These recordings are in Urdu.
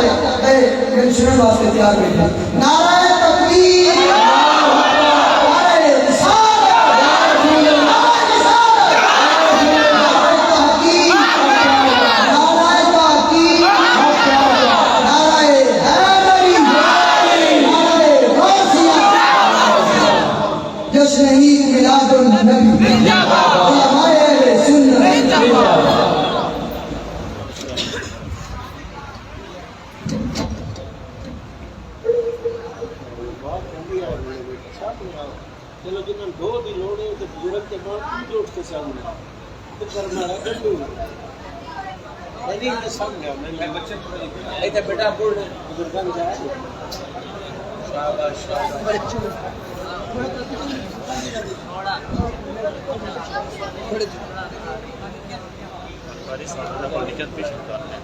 جائے میں سنن واسطے تیار بیٹھے نعرہ تکبیر چلو جنہوں دو دی لوڑے تو بزرگ کے بعد جو اٹھتے سامنے تو کرنا ہے کبھی نہیں سامنے میں بچے ایسا بیٹا بول بزرگان جائے شاباش شاباش ہماری ساتھ پولیٹیکل پیش ہوتا ہے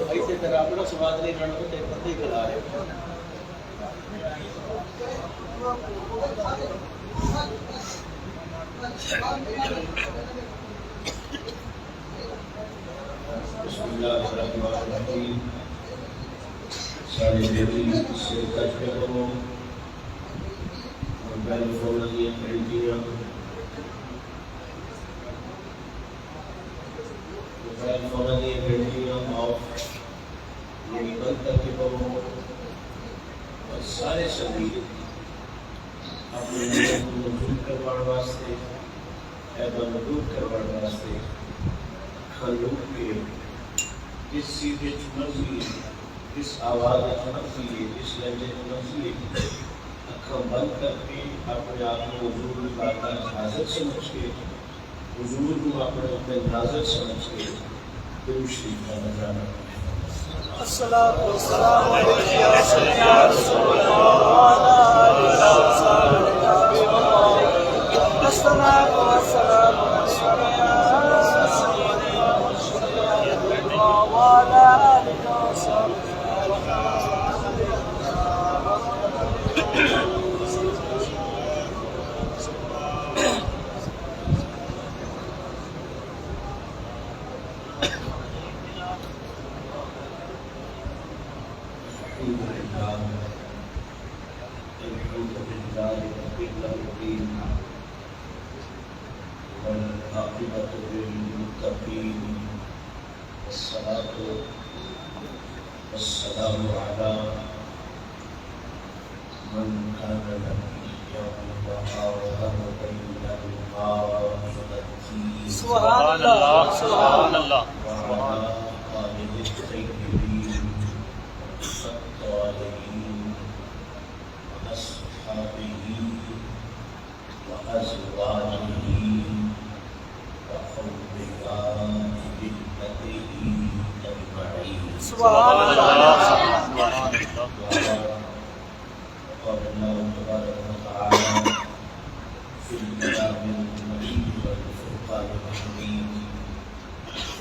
ایسے طرح اپنا سواد نہیں رہنا تو پتہ ہی کلا ہے بسم اللہ الرحمن الرحیم سارے دیوی سے کچھ کرو موبائل فون کی پرنٹیاں موبائل فون کی پرنٹیاں آف یہ بند کر کے کرو اور سارے سبھی اپنے کو مجھول کروانے واسطے ایبا مدود کروانے واسطے خلوق کے جس سیدھے چنرزی جس آواز چنرزی جس لہجے چنرزی اکھاں بند کر کے اپنے آپ کو حضور باقا حاضر سمجھ کے حضور کو اپنے ناظر سمجھ کے دل شریف کا نظرانہ الصلاة والسلام علیکہ یا سیدنا رسول اللہ وعلا آلہ وصحبہ وسلم الصلاة والسلام علیکہ سیدنا رسول اللہ وعلا آلہ وصحبہ والعاقبة للمتقين والصلاة والسلام على من كان نبيا وحاول بين المعرفتين سبحان الله سبحان الله وعلى آله الطيبين الطاهرين وأصحابه وأزواجه سبحان اللہ قال الله تبارك وتعالى في الكلام المجيد والفرقان الحميد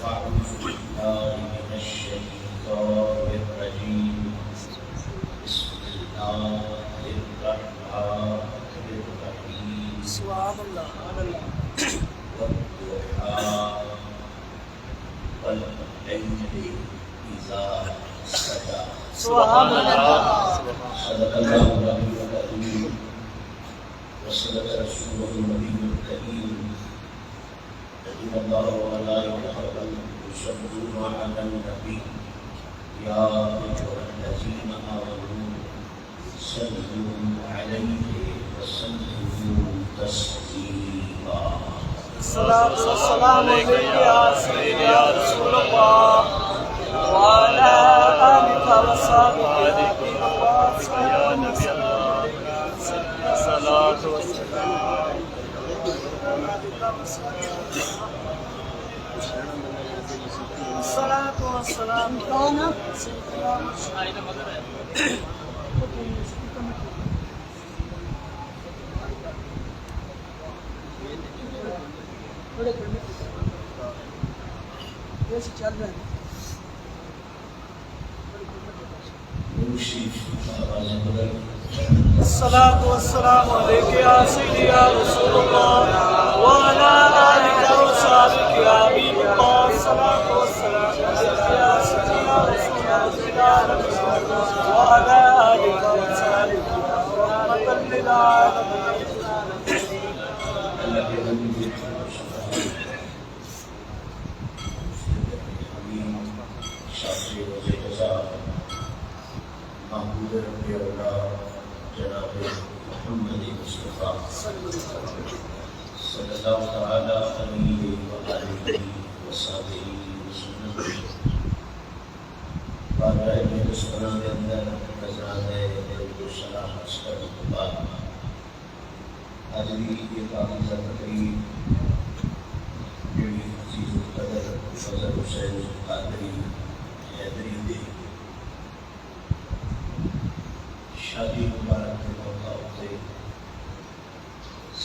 واعوذ بالله من الشيطان الرجيم بسم الله الرحمن الرحيم سبحان الله والضحى والليل إذا سجى سبحان الله صدق الله العلي العظيم وصدق رسوله النبي الكريم إن الله وملائكته يصلون على النبي يا أيها الذين آمنوا صلوا عليه وسلموا تسليما الصلاة والسلام عليك يا سيدي يا رسول الله وعلى آلك وصحبك يا نبي الله الصلاة والسلام عليك يا سيدي يا رسول الله وعلى آلك وصحبك يا حبيب الله. الصلاة والسلام عليك يا سيدي يا رسول الله وعلى آلك وصحبك يا رحمة للعالمين. جناب محمد مصطفیٰ صلی اللہ تعالیٰ علیہ وآلہ وصحبہ وسلم بارگاہ مصطفیٰ کے اندر نذرانے درود و سلام عرض کرنے کے بعد آج بھی یہ پاکیزہ تقریب جڑی عزیز القدر فضل حسین قادری حیدری دے شادی مبارک کے موقع ہوتے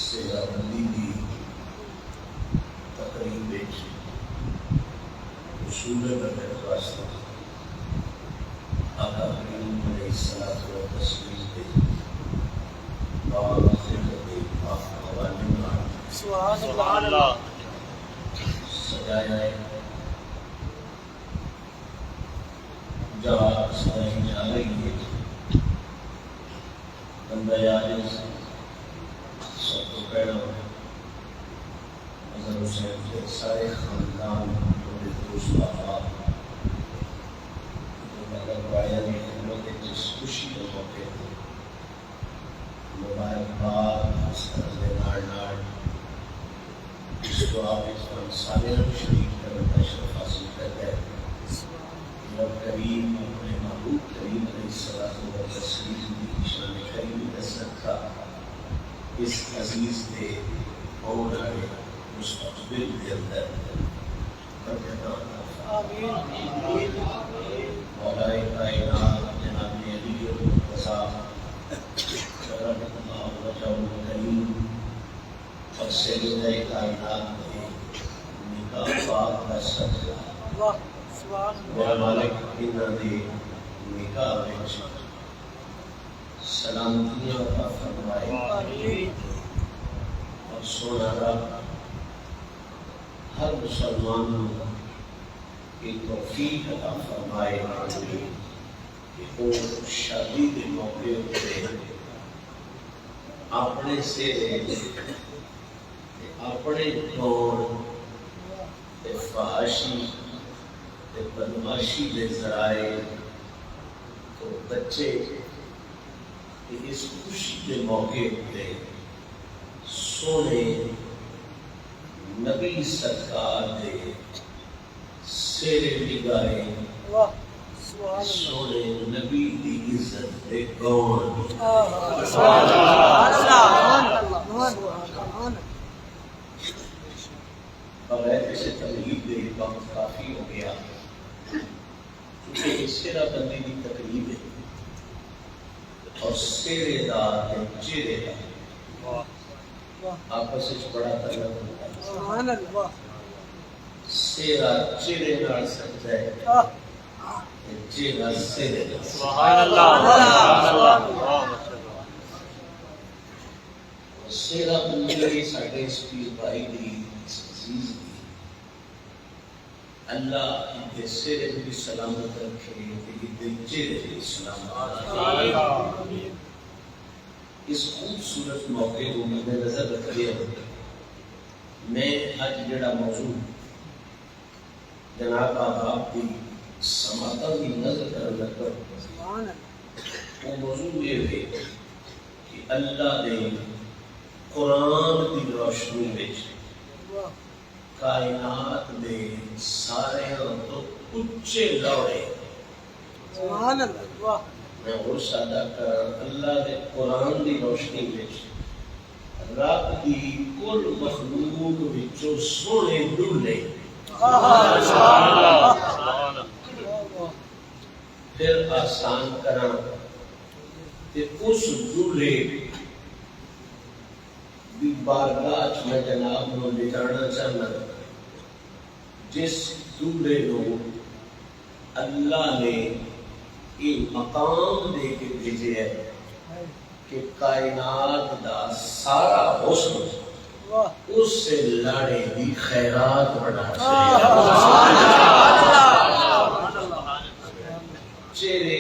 سیرہ بندی کی تقریب اصول بدر واسطہ آقا کریم علیہ الصلوۃ والتسلیم کے بعد ذکر کے قوانین سبحان اللہ سجایا ہے جہاں سجائی جا رہی ہے بندہ یاد سب کو پہلا اظہر حسین کے سارے خاندان بڑے دوست آباد اگر بایا نے ہموں کے جس خوشی کے موقع تھے مبارکباد اس طرح سے نار اس کو آپ اس پر سالہ شریف کرنے کا شرف حاصل کر گئے رب کریم اپنے محبوب کریم علیہ الصلوۃ والتسلیم کی شان کریم عزت کا اس عزیز کے اور آگے مستقبل کے اندر برکتاں آمین مولا کائنات جناب علی المرتضیٰ کرم اللہ وجہہ الکریم اور سید کائنات کے نکاح پاک کا صدقہ میرا مالک انہاں دے نکاح وچ سلامتیاں عطا فرمائے اور سونا رب ہر مسلمان کی توفیق عطا فرمائے کہ وہ شادی کے موقع پہ اپنے سے اپنے دور فحاشی بدماشی کے ذرائع تو بچے اس خوشی کے موقع پہ سونے نبی سرکار دے سیرے نگاہے سونے نبی دی عزت دے گون بغیر اسے تقریب دے وقت کافی ہو گیا کیونکہ سیرہ بندی کی تقریب ہے اور سیرے دار ہے چیرے دار آپس میں بڑا تعلق ہوتا ہے سیرہ چیرے نال سکتا ہے چیرہ سیرے نال سبحان اللہ سیرہ بندی ساڑھے اس پیر بھائی دی اس عزیز دی اللہ ان کے سیرے بھی سلامت رکھے ان کے چہرے بھی سلامت رکھے اس خوبصورت موقع کو مد نظر رکھتے ہوئے میں آج جڑا موضوع جناب آپ کی سماعتاں کی نظر کرنے لگا وہ موضوع یہ ہے کہ اللہ نے قرآن کی روشنی میں کائنات دے سارے تو اچھے لوڑے سبحان اللہ میں اور سادہ کر اللہ دے قرآن دی روشنی میں رب دی کل مخلوق وچوں سونے دلہے پھر آسان کراں تے اس دلہے دی بارگاہ چ میں جناب نو لے جانا چاہنا جس دلہے نو اللہ نے یہ مقام دے کے بھیجے ہے کہ کائنات دا سارا حسن اس سے لاڑے دی خیرات بڑھا چہرے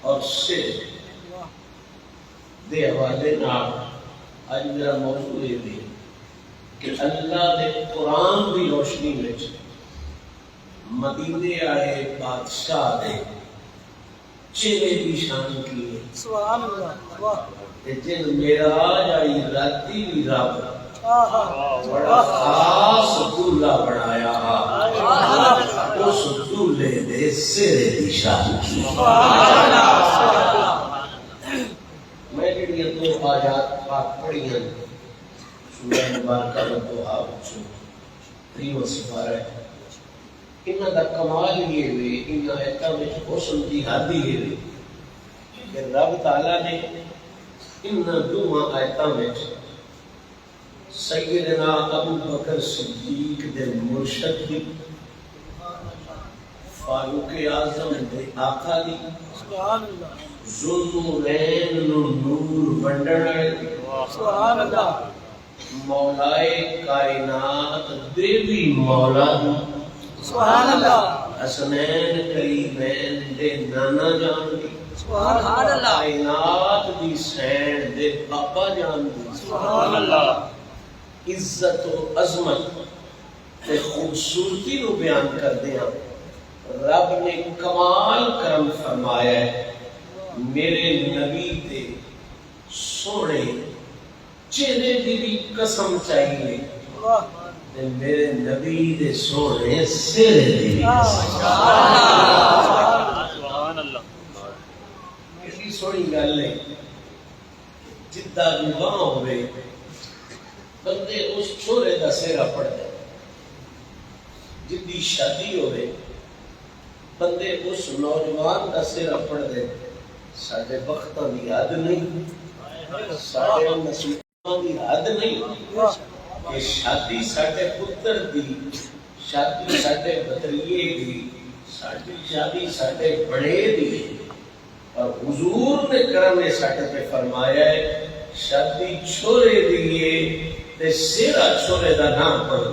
اور سر دے حوالے نال آج میرا موضوع یہ دی کہ اللہ دے قرآن دی روشنی میں مدینے آئے بادشاہ دے چہرے کی شان کی ہے سبحان اللہ واہ جن معراج آئی راتی بھی رب بڑا خاص دلہا بنایا اس دلہے دے سرے دی شان کی میں جڑیاں دو آیات پاک پڑھی ہیں سورہ مبارکہ میں تو آپ چھو 3 سپارہ ہے انہاں دا کمال یہ ہوئے انہاں ایتاں میں حسن کی حد یہ ہوئے کہ رب تعالیٰ نے انہاں دوہاں آیتاں میں سیدنا ابو بکر صدیق دے مرشد دی فاروق اعظم دے آقا دی سبحان اللہ ذوالنورین نور ونڈن والے دی سبحان اللہ مولائے کائنات دے بھی مولا دی سبحان اللہ حسنین کریمین دے نانا جان دی سبحان اللہ کائنات دی سین دے بابا جان دی سبحان اللہ عزت و عظمت تے خوبصورتی نو بیان کر دیا رب نے کمال کرم فرمایا ہے میرے نبی دے سونے چہرے دی بھی قسم چاہیے واہ تے میرے نبی دے سونے سرے دی بھی قسم سبحان اللہ کسی سونی گل ہے جدہ نباہ ہوئے بندے اس چھوڑے دا سیرہ پڑ دے جدی شادی ہوئے بندے اس نوجوان دا سیرہ پڑ دے ساڑھے بختہ دی حد نہیں ساڑھے نصیبہ دی حد نہیں کہ شادی ساڑھے پتر دی شادی ساڑھے بطریے دی شادی ساڑھے بڑے دی اور حضور نے کرم ساڑھے پہ فرمایا ہے شادی چھوڑے دیئے تے سیرہ چھوڑے دا نام پڑھ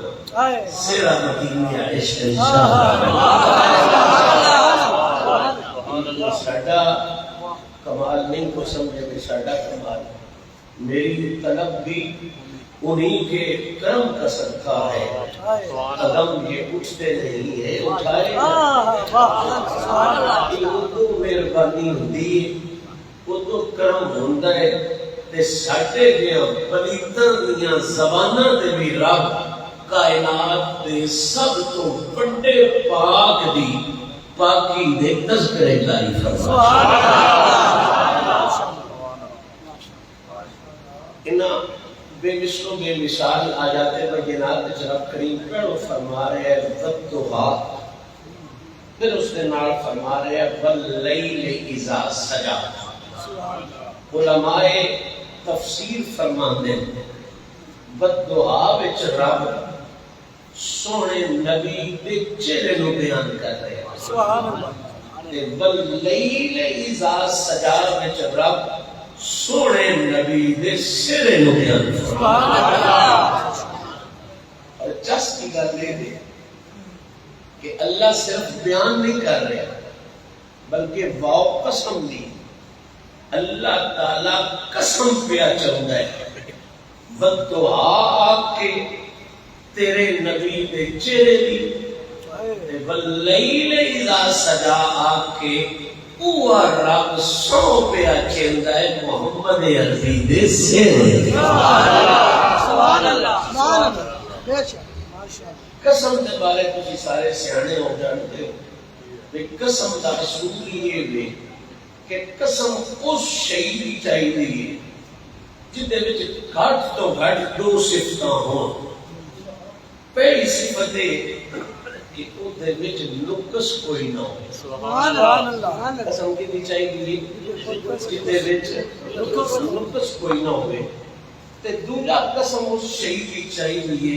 سیرہ مدینہ عشق انشاءاللہ ساڑھا کمال نہیں کو سمجھے کہ ساڑھا کمال میری طلب بھی انہی کے کرم کا صدقہ ہے قدم یہ اٹھتے نہیں ہے اٹھائے وہ تو مہربانی ہوتی ہے وہ تو کرم ہوتا ہے تے ساڑھے گیا پلیتاں دیاں زبانہ دے بھی رب کائنات دے سب تو بڑے پاک دی پاکی دے تذکرے جاری فرمائے انہاں بے مثل و بے مثال آ جاتے بینات جناب کریم پڑھو فرما رہے ہیں وَالضُّحَىٰ پھر اس نے نال فرما رہے ہیں وَاللَّيْلِ إِذَا سَجَىٰ علماء تفسیر فرماندے وَالضُّحَىٰ وچ رب سونے نبی دے چہرے نو بیان کر رہے ہیں سبحان اللہ وَاللَّيْلِ إِذَا سَجَىٰ وچ رب سونے نبی دے سرے نو بیان سبحان اللہ اور جس کی گل یہ ہے کہ اللہ صرف بیان نہیں کر رہے بلکہ واو قسم دی اللہ تعالیٰ قسم پیا چاہتا ہے وَالضُّحَىٰ آگ کے تیرے نبی دے چہرے دی وَاللَّيْلِ إِذَا سَجَىٰ آگ کے اوہ رب سو پیا چاہتا ہے محمد عربی دے سرے دی سبحان اللہ قسم کے بارے تجھے سارے سیانے ہو جانتے ہو قسم دا اصول یہ ہے کہ قسم اس شہید چاہیے جدے وچ گھٹ تو گھٹ دو صفتاں ہون. پہلی صفت ہے کہ او دے وچ نقص کوئی نہ ہو. سبحان اللہ. قسم کی نہیں چاہیے جدے وچ نقص کوئی نہ ہوئے. تے دوجا قسم اس شہید کی چاہیے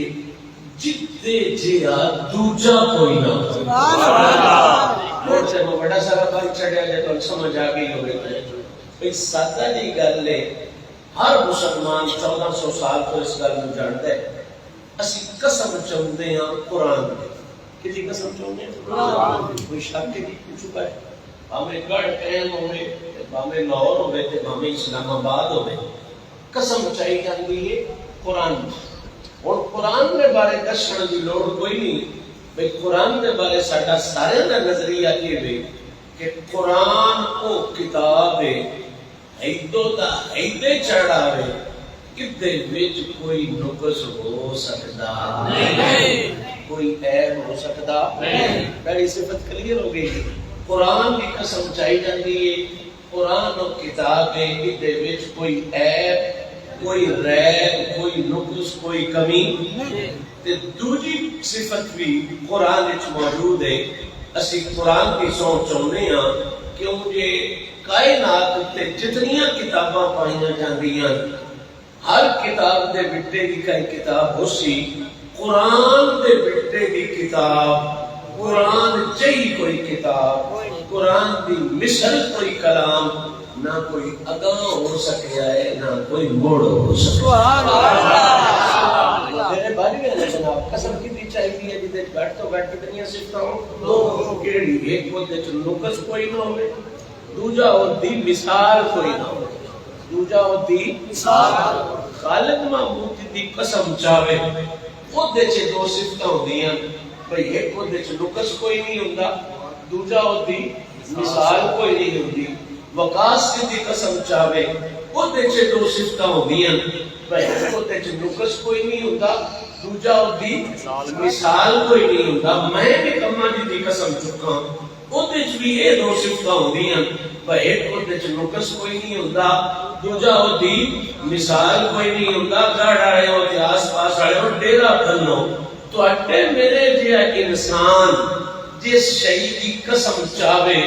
جدے جیا دوجا کوئی نہ ہو. اور سے میں بڑا سارا بات چڑھیا جائے تو سمجھ آ گئی ہوگی. ایک سادہ جی گل ہے، ہر مسلمان 1400 سال تو اس گل میں جانتا ہے. اسی قسم چاہتے ہیں قرآن میں. کسی قسم چاہتے ہیں قرآن. کوئی شک نہیں پوچھو ہے ہمیں گڑھ قیم ہوئے، ہمیں لاہور ہوئے، ہمیں اسلام آباد ہوئے، قسم چاہی جاتی ہے قرآن میں. اور قرآن کے بارے دسن کی لوڑ کوئی نہیں. بھئی قرآن کے بارے ساڈا سارے کا نظریہ یہ ہے کہ قرآن وہ کتاب ہے ایدو دا ایدے چڑھاوے کدے وچ کوئی نقص ہو سکتا نہیں، کوئی عیب ہو سکتا نہیں. پہلی صفت کلیئر ہو گئی. قرآن کی قسم چاہی جاتی ہے قرآن و کتاب ہے کدے وچ کوئی عیب، کوئی ریب، کوئی نقص، کوئی کمی. تے دوجی صفت بھی قرآن وچ موجود ہے. اسی قرآن کی سوچ چاہتے ہیں کیونکہ کائنات تے جتنیاں کتاباں پائیاں جاندیاں ہر کتاب دے بٹے کی کئی کتاب ہو سی. قرآن دے بٹے کی کتاب، قرآن چاہی کوئی کتاب، قرآن دی مثل کوئی کلام نہ کوئی اگاں ہو سکیا ہے نہ کوئی موڑ ہو سکیا ہے. میرے بھائی نے جناب قسم کی دی چاہیے جدے گھٹ تو گھٹ کتنی صفتاں ہو دو کیڑی. ایک وچ نقص کوئی نہ ہوے، دوجا دی مثال کوئی نہ ہو. دوجا دی مثال خالق معبود دی قسم چاہے او دے چ دو صفتاں ہوندیاں. بھئی ایک او دے چ نقص کوئی نہیں ہوندا، دوجا دی مثال کوئی نہیں ہوندی. وقاص دی قسم چاہے او دے چ دو صفتاں ہوندیاں. بھئی ایک او دے چ نقص کوئی نہیں ہوندا، دوجا دی مثال کوئی نہیں ہوندا. میں بھی کما دی قسم چکاں او دے چ بھی اے دو صفتاں ہوندیاں. بھئی ایک او دے چ نقص کوئی نہیں ہوندا، دوجا دی مثال کوئی نہیں ہوندا. گڑھ والے ہو تے آس پاس والے ہو ڈیرا بنو تواڈے میرے جیا انسان جس شے دی قسم چاہے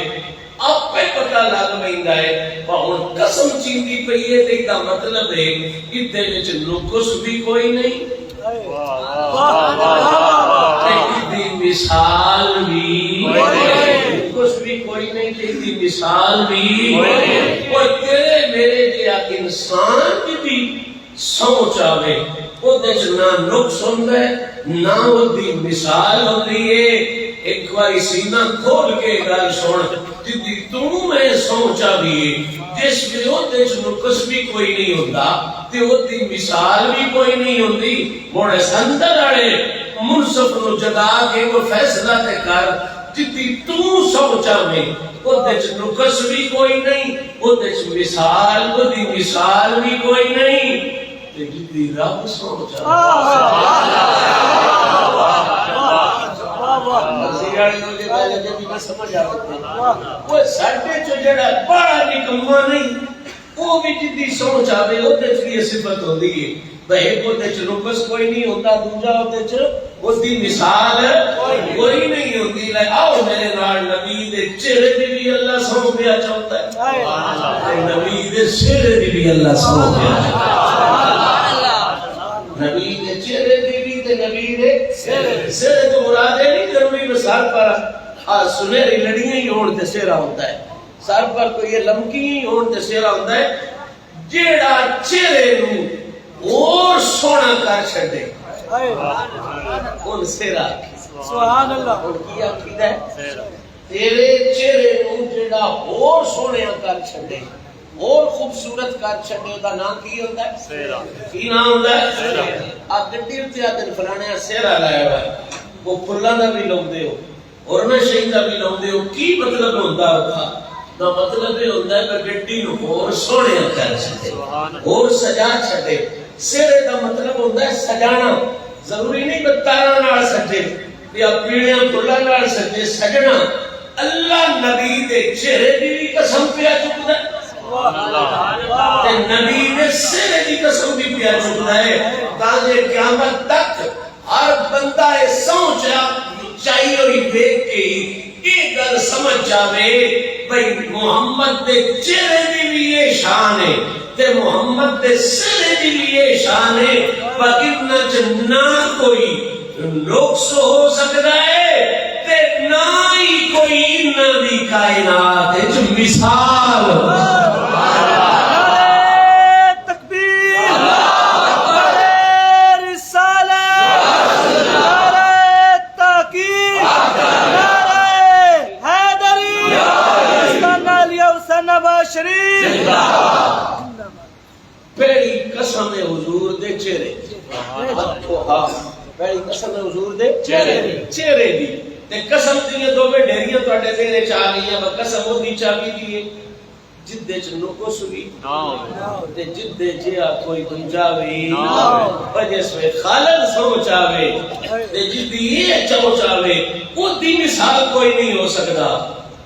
آپ پہ پتہ لگ پیندا ہے ہن قسم چیندی پئی ہے تے دا مطلب ہے کہ دے وچ نقص بھی کوئی نہیں، دی مثال بھی کچھ بھی کوئی نہیں، دی مثال بھی کوئی. تیرے میرے جیا انسان بھی سوچ آوے او دے چ نہ نقص ہوندا ہے نہ او دی مثال ہوندی ہے. ایک باری سینہ کھول کے گل سن جدی تو میں سوچا بھی جس میں او دے چ نقص بھی کوئی نہیں ہوندا تے او دی مثال بھی کوئی نہیں ہوندی. ہن اندر والے منصف نو جگا کے وہ فیصلہ تے کر جدی تو سوچا میں او دے چ نقص بھی کوئی نہیں، او دے چ مثال او دی مثال بھی کوئی نہیں. تے جدی رب سوچا وہ ساڈے چ جڑا بڑا نکما نہیں وہ بھی جدی سوچ آوے او تے چ یہ صفت ہوندی ہے. بھئی ایک او تے چ نقص کوئی نہیں ہوندا، دوجا او تے چ او دی مثال کوئی نہیں ہوندی. لے آؤ میرے نال نبی دے چہرے دی بھی اللہ سو پیا چاہتا ہے، نبی دے چہرے دی بھی اللہ سو پیا چاہتا ہے. نبی دے چہرے دی بھی تے نبی دے چہرے تو مراد نہیں ضروری مثال پر سنہری لڑیاں ہی ہون تے چہرہ ہوتا ہے، سر پر کوئی یہ لمکی ہی ہون تے چہرہ ہوتا ہے. جیڑا چہرے نو اور سونا کر چھڈے اون چہرہ سبحان اللہ. اور کی عقیدہ ہے تیرے چہرے نو جیڑا اور سونے کر چھڈے اور خوبصورت کر چھڈے دا نام کی ہوندا ہے؟ چہرہ. کی نام ہوندا ہے؟ چہرہ. آ گڈی تے آ دن فلانے چہرہ لایا ہوا ہے، وہ پھلاں دا بھی لاوندے ہو اور نہ شہید دا بھی لاوندے ہو. کی مطلب ہوندا ہوگا؟ دا مطلب یہ ہوندا ہے کہ گڈی نو اور سونے کر چھڈے اور سجا چھڈے. سہرے دا مطلب ہوندا ہے سجانا. ضروری نہیں بتاراں نال سجے یا پیڑیاں پھلاں نال سجے، سجنا. اللہ نبی دے چہرے دی بھی قسم پیا چکدا ہے تے نبی نے سرے دی قسم بھی پیا چکتا ہے تاکہ قیامت تک ہر بندہ سوچا چاہیے ہوئی دیکھ کے یہ گل سمجھ جاوے بھئی محمد دے چہرے دی بھی یہ شان ہے تے محمد دے سرے دی بھی یہ شان ہے باقی نہ کوئی نقص ہو سکتا ہے تے نہ ہی کوئی انہاں دی کائنات ہے جو مثال پہلی قسم حضور دے چہرے پہلی قسم حضور دے چہرے دی تے قسم دیاں دو میں ڈیریاں تواڈے میرے چا گئیاں با قسم اودی چابی دی جدے چ نقص ہوئی تے جدے جیا کوئی گنجاوی بجس میں خالد سوچاوے تے جدی یہ چوچاوے او دی مثال کوئی نہیں ہو سکدا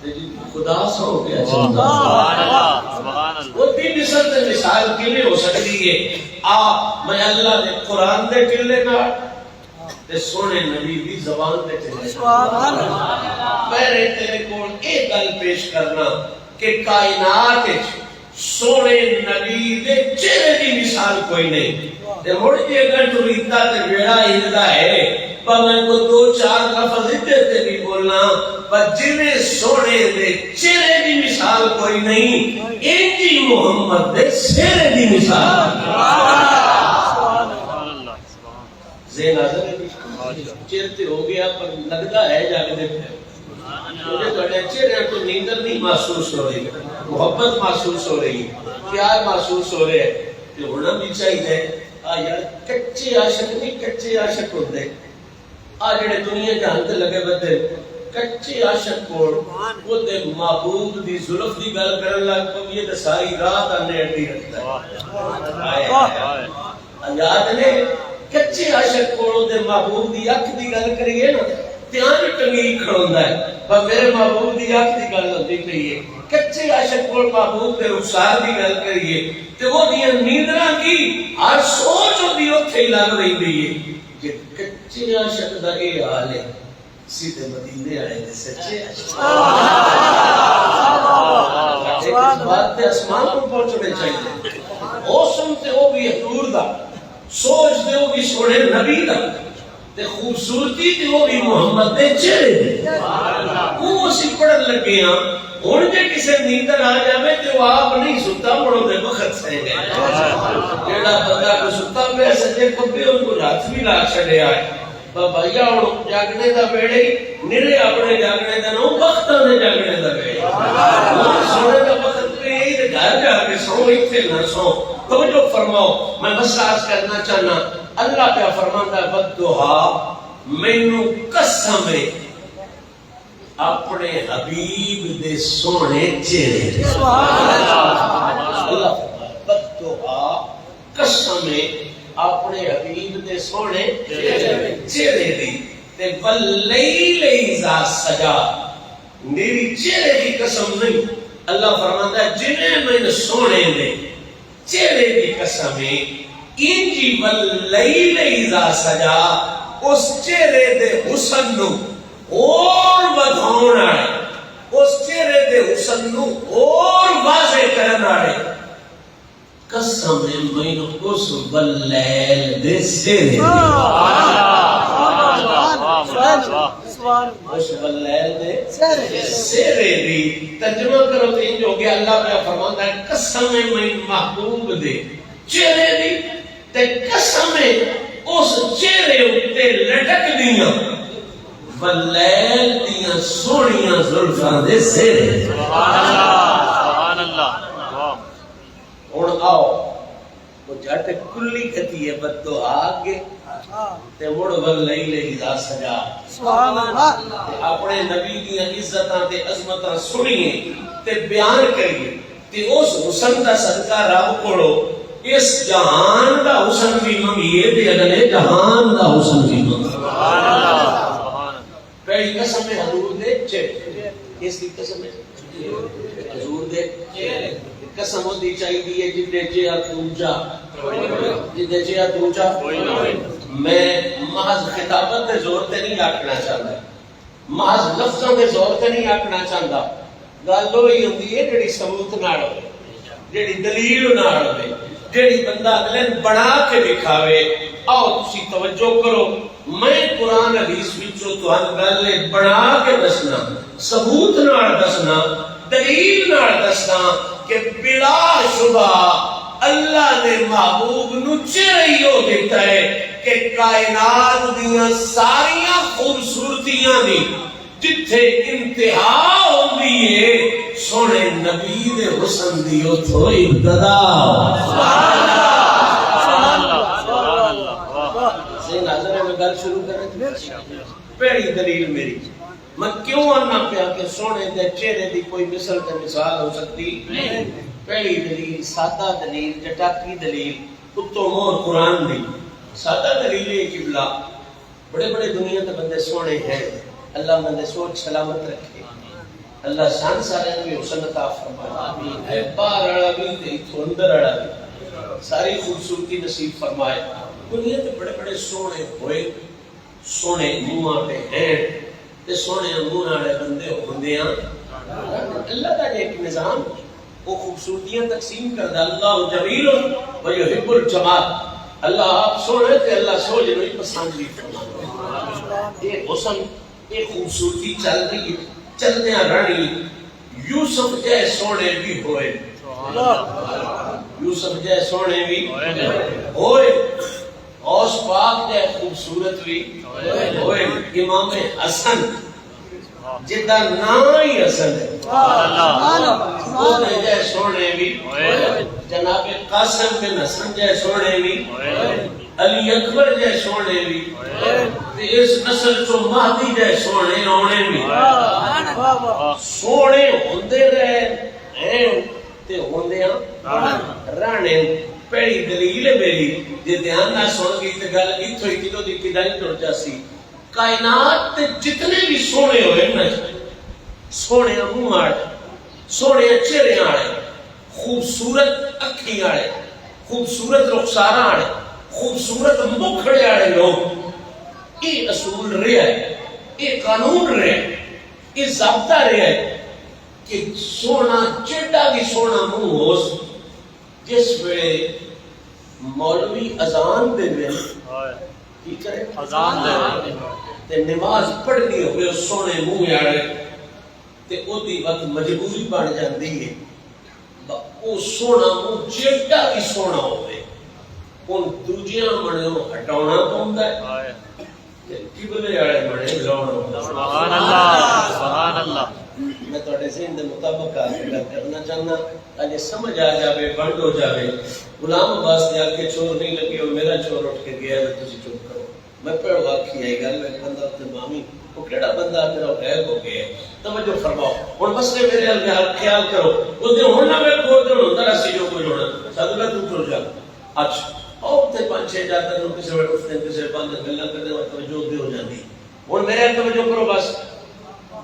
تے خدا سو گیا سبحان اللہ وہ تین مثال تے مثال کیویں ہو سکتی ہے میں اللہ دے قرآن دے ٹلے نال تے سونے نبی دی زبان تے ٹلے سبحان اللہ میں تیرے کول ایک گل پیش کرنا کہ کائنات وچ سونے نبی دے چہرے دی مثال کوئی نہیں تے مڑ جے اگر تو ریتا تے ویڑا ہندا ہے میں کو دو چار لفظ ادھر تے بھی بولنا پر جویں سونے دے چہرے دی مثال کوئی نہیں انجی محمد دے چہرے دی مثال زین حاضر ہے چہرے ہو گیا پر لگتا ہے جاگتے پھر مجھے تھوڑے چہرے تو نیندر نہیں محسوس ہو رہی محبت محسوس ہو رہی پیار محسوس ہو رہے کہ ہونا بھی چاہیے یار کچے عاشق نہیں کچے عاشق ہوتے جڑے دنیا جہان تے لگے بدے کچے عاشق کول وہ تے محبوب دی زلف دی گل کرن لگ پوی تے ساری رات انے اڈی رکھدا ہے یاد نے کچے عاشق کول تے محبوب دی اکھ دی گل کریے نا دھیان ٹنگی کھڑوندا ہے پر میرے محبوب دی اکھ دی گل ہوندی پئی ہے کچے عاشق کول محبوب دے رخسار دی گل کریے تے وہ دی نیندراں کی ہر سوچ دی اوتھے ہی لگ رہی ہے کہ کچے عاشق دا اے حال ہے سیدھے مدینے آئے دے سچے عاشق اس بات تے اسمان کو پہنچنے چاہیے او سنتے او بھی حضور دا سوچ دے او بھی سونے نبی دا تے خوبصورتی تے او بھی محمد دے چہرے دے وہ اسی پڑھن لگے ہاں ہن جے کسے نیندر آ جاوے تے وہ آپ نہیں ستا مڑو دے وقت سے گئے جیڑا بندہ کو ستا پہ سجے کو بھی ان کو ہاتھ بھی لا چھڑیا ہے بھائیا ہن جاگنے دا بیڑے نرے اپنے جاگنے دا نو وقتاں دے جاگنے دا بیڑے سونے دا وقت پہ یہی تے گھر جا کے سو ایتھے نہ سو توجہ فرماؤ میں بس عرض کرنا چاہنا اللہ پہ فرماندا ہے بددعا مینوں قسم ہے اپنے حبیب دے سونے چہرے سبحان اللہ بددعا قسم ہے اپنے حبیب دے سونے چہرے دی تے واللیل اذا سجا میری چہرے کی قسم نہیں اللہ فرماتا ہے جنہیں میں سونے دے چہرے کی قسم ہے انجی واللیل اذا سجا اس چہرے دے حسن نو اور بدھونا ہے اس چہرے دے حسن نو اور واضح کرنا ہے قسم میں اس واللیل دے چہرے اس واللیل دے چہرے دی ترجمہ کرو تو انج ہو گیا اللہ پہ فرماتا ہے قسم میں محبوب دے چہرے دی تے قسم اس چہرے اتے لٹک دیاں واللیل دیاں سونیاں زلفاں دے چہرے سبحان اللہ ہن آؤ وہ جٹ کلی کہتی ہے بددعا آگے تے مڑ واللیل اذا سجا سبحان اللہ اپنے نبی دی عزتاں تے عظمتاں سنیے تے بیان کریے تے اس حسن دا صدقہ رب کولو اس جہان دا حسن بھی منگیے تے اگلے جہان دا حسن بھی منگیے سبحان اللہ پہلی قسم ہے حضور دے چہرے اس کی قسم ہے حضور دے قسم ہوتی چاہیے جدے جیا دوجا جدے جیا دوجا میں محض خطابت دے زور تے نہیں آکھنا چاہتا محض لفظوں دے زور تے نہیں آکھنا چاہتا گل وہی ہوندی ہے جڑی ثبوت نال ہوے جڑی دلیل نال ہوے جڑی بندہ اگلے بنا کے دکھاوے آؤ تسی توجہ کرو میں قرآن حدیث وچوں تہاڈی گل بنا کے دسنا ثبوت نال دسنا دلیل نال دسنا کہ بلا شبہ اللہ نے محبوب نو چہرہ دیتا ہے کہ کائنات دیاں ساریاں خوبصورتیاں دی جتھے انتہا ہوندی ہے سونے نبی دے حسن دی اوتھوں ابتدا سبحان اللہ سبحان اللہ سے ناظر ہے میں گل شروع کریں پہلی دلیل میری میں کیوں آنا پیا کہ سونے دے چہرے دی کوئی مثل تے مثال ہو سکتی نہیں پہلی دلیل سادہ دلیل جٹاکی دلیل اتو مور قرآن دی سادہ دلیل ہے قبلہ بڑے بڑے دنیا تے بندے سونے ہیں اللہ بندے سوچ سلامت رکھے اللہ شان سارے بھی حسن عطا فرمائے اے باہر والا بھی تے اتھوں اندر والا بھی ساری خوبصورتی نصیب فرمائے دنیا تے بڑے بڑے سونے ہوئے سونے منہ تے ہیں تے سونے منہ والے بندے ہوندے ہیں اللہ کا ایک نظام وہ خوبصورتیاں تقسیم کردا اللہ جمیل و یحب الجمال اللہ آپ سونے تے اللہ سوجے نو پسند بھی فرماتا یہ حسن یہ خوبصورتی چل رہی ہے چلدیاں رہی یوسف جے سونے بھی ہوئے یوسف جے سونے بھی ہوئے اوس پاک جے خوبصورت بھی ہوئے امام حسن جدا نام ہی حسن ہے وہ جے سونے بھی جناب قاسم بن حسن جے سونے بھی علی اکبر جے سونے بھی اس نسل چو مہدی جے سونے آنے بھی سونے ہوندے رہے ہیں تے ہوندے رانے پہلی دلیل ہے میری جے دھیان نہ سن گئی تے گل ایتھوں ہی کدوں دی کدائی ٹر جاسی کائنات تے جتنے بھی سونے ہوئے نا سونے منہ والے سونے چہرے والے خوبصورت اکھیں والے خوبصورت رخساراں والے خوبصورت مکھڑے والے لوگ یہ اصول رہا ہے یہ قانون رہا ہے یہ ضابطہ رہا ہے کہ سونا چیڈا بھی سونا منہ ہو جس ویلے مولوی اذان دے وے کی کرے اذان دے تے نماز پڑھنی ہوئے سونے منہ والے تے او دی وقت مجبوری بن جاندی ہے او سونا منہ چیڈا بھی سونا ہوئے ان دوجیاں منوں ہٹاونا پوندا ہے تے قبلے والے منے لاونا پوندا سبحان اللہ سبحان اللہ میں تواڈے ذہن دے مطابق گل کرنا چاہنا اجے سمجھ آ جاوے بند ہو جاوے غلام عباس دے آگے چور نہیں لگے اور میرا چور اٹھ کے گیا ہے تسی چپ کرو میں پڑھ واقعی ہے گل میں بندہ تے مامی وہ کیڑا بندہ میرا غائب ہو گیا ہے توجہ فرماؤ ہن مسئلے میرے خیال کرو او دے ہن نہ میں کو دے ہوندا سی جو کوئی ہونا سادہ تو ٹر جا اچھا اور تے پانچ چھ جاتا نو کسے وقت اس دن کسے پانچ گلاں کرنے وقت توجہ دے ہو جاندی ہن میرے توجہ کرو بس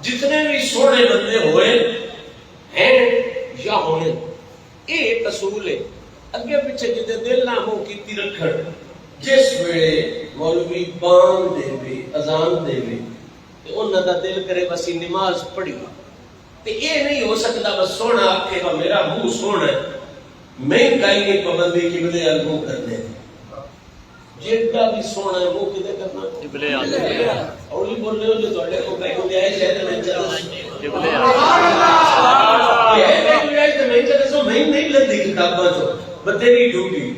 جتنے بھی سونے بندے ہوئے ہیں یا ہونے ایک اصول ہے اگے پیچھے جتے دل نہ منہ کیتی رکھن جس ویلے مولوی بان دے وی اذان دے وی تے انہاں دا دل کرے بس نماز پڑھی تے یہ نہیں ہو سکتا بس سونا آکھے گا میرا منہ سونا ہے میں کہیں نہیں پابندی قبلے ال منہ کرنے جیڑا بھی سونا ہے منہ کدے کرنا قبلے ال اولی بول رہے ہو جو تواڈے کو کہیں ہوندے ہے شاید میں چلا قبلے ال سبحان اللہ یہ میں چلا سو میں نہیں لدی کتاباں تو بدری ڈھونڈی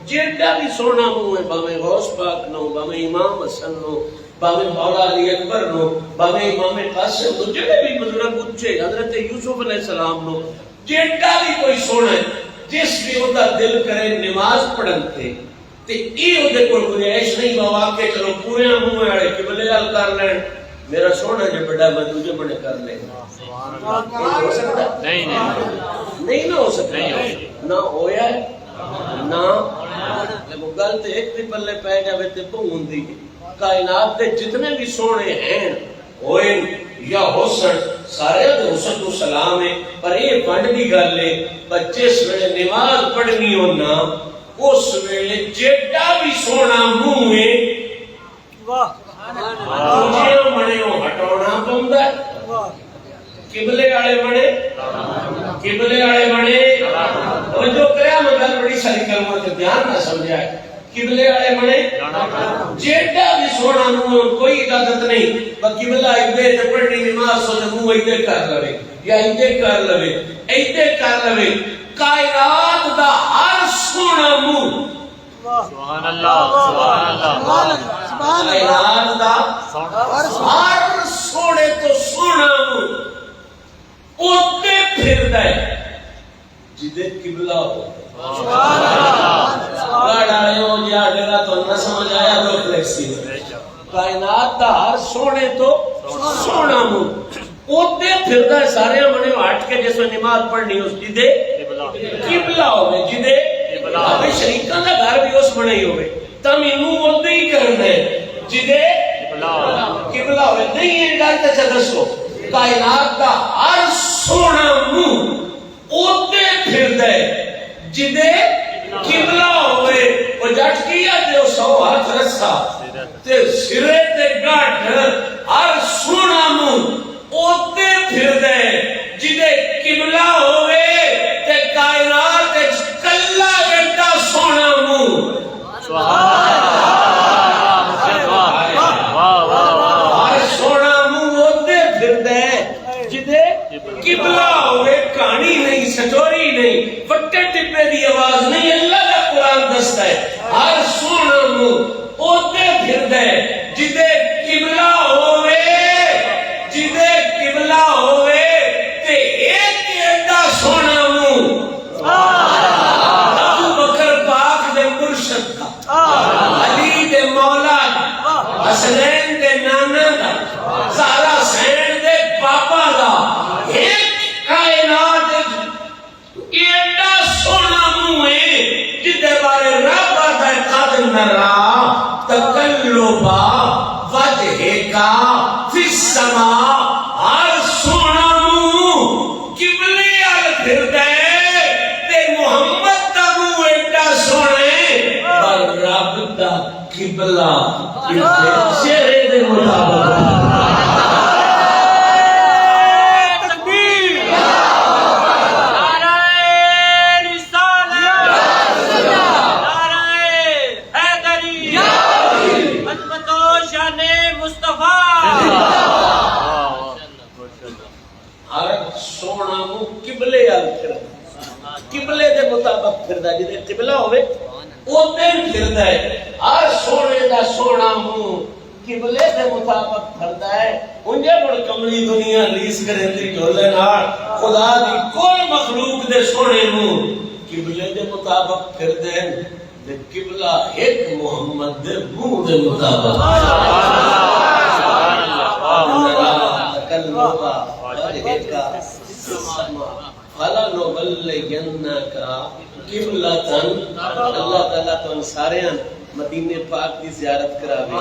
جیڑا بھی سونا منہ ہے باویں غوث پاک نو باویں امام حسن نو باویں مولا علی اکبر نو باویں امام قاسم نو جڑے بھی بزرگ اونچے حضرت یوسف علیہ السلام نو جیڑا بھی کوئی سونا ہے جس بھی اوندا دل کرے نماز پڑھن تے اے اودے کول گنجائش نہیں بوا کے چلو پورے منہ والے قبلے ال کر لین میرا سونا جو بڑا میں دوجے بنے کر لے سبحان اللہ نہیں نہیں نہ ہو سکتا نہ ہویا ہے نہ وہ گل تے ایک بھی پلے پے جاوے تے بھوندی کائنات دے جتنے بھی سونے ہیں ہوئے یا حسن سارے حسن تو سلام ہے پر یہ ونڈ دی گل ہے پر جس ویلے نماز پڑھنی ہونا اس ویلے جیڈا بھی سونا منہ ہے دوجے بنے وہ ہٹانا پوندا ہے قبلے والے بنے اور جو کریا میں گل بڑی ساری کلمہ تے دھیان نہ سمجھا ہے قبلے والے بنے جیڈا بھی سونا منہ کوئی عادت نہیں پر قبلہ ادھر تے پڑھنی نماز سو تے منہ ادھر کر لوے یا ادھر کر لوے کائنات دا ہر سونا منہ سبحان اللہ کائنات دا ہر سونے تو سونا منہ اوتے پھردا ہے جدے قبلہ ہو تو نہ سمجھ آیا تو فلیکسی کائنات دا ہر سونے تو سونا منہ اوتے پھردا ہے سارے بنے ہٹ کے جس نماز پڑھنی اس جدے قبلہ ہوے جدے ابے شریکاں دا گھر بھی اس بنے ہی ہوے تم انہوں اوتے ہی کرنا ہے جدے قبلہ ہوے نہیں یہ گل تے دسو کائنات دا ہر سونا منہ اوتے پھردا ہے جدے قبلہ ہوے او جٹ کیا تے او سو ہاتھ رسا تے سرے تے گاٹھ ہر سونا منہ اوتے پھردا ہے جدے قبلہ ہوے تے کائنات وچ کلا ایڈا سونا منہ سبحان قبلہ ہوئے کہانی نہیں سٹوری نہیں وٹے ٹپے دی آواز نہیں اللہ کا قرآن دستا ہے ہر سونا منہ اوتے پھردا ہے جدے قبلہ ہوئے تے ایک ایڈا سونا منہ ابو بکر پاک دے مرشد کا علی دے مولا دا حسنین دے نانا دا زہرا حسین دے پاپا دا کائنات ایڈا سونا منہ ہے جدے بارے رب آتا ہے قد نرا تقلبا وجہکا فی السماء ہر سونا منہ قبلے ال پھردا ہے تے محمد دا منہ ایڈا سونا ہے پر رب دا قبلہ چہرے دے مطابق قبلے دے مطابق پھردا جدے قبلہ ہوے اوتے پھردا ہے ہر سونے دا سونا منہ قبلے دے مطابق پھردا ہے انجے بڑ کملی دنیا لیس کرندی ڈولے نال خدا دی کوئی مخلوق دے سونے منہ قبلے دے مطابق پھردے ہیں تے قبلہ ایک محمد دے منہ دے مطابق سبحان اللہ تکلمہ وجہکا فَلَا نُبَلِّغَنَّكَ قِبْلَةً اللہ تعالیٰ تو ان سارے مدینہ پاک کی زیارت کراوے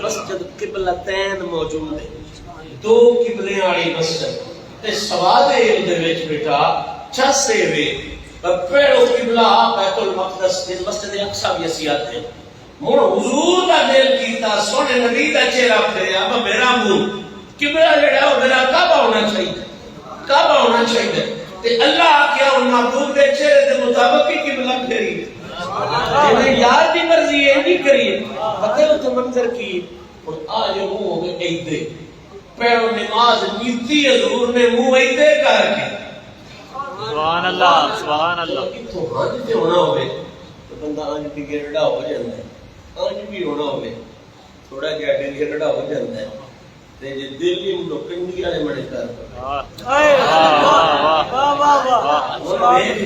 مسجد قبلتین موجود ہے دو قبلے والی مسجد تے سوال ہے دے وچ بیٹا چھسے وے پہلو قبلہ بیت المقدس تے مسجد اقصی بھی اسی آتے ہیں مون حضور دا دل کیتا سونے نبی دا چہرہ پھریا اب میرا منہ قبلہ جڑا ہے میرا کعبہ ہونا چاہیے کعبہ ہونا چاہیے تے اللہ کیا ان محبوب دے چہرے دے مطابق ہی قبلہ پھیری جنہیں یار دی مرضی ہے نہیں کریے پتہ ہے تو منظر کی اور آج منہ ہو گئے ایدے پیرو نماز نیتی حضور نے منہ ایدے کر کے سبحان اللہ سبحان اللہ تو آج بھی ہونا ہوئے تو بندہ آج بھی گرڑا ہو جاندہ ہے آج بھی ہونا ہوئے تھوڑا گرڑا ہو جاندہ ہے تے جے دلی منو کنڈی والے مڑے کر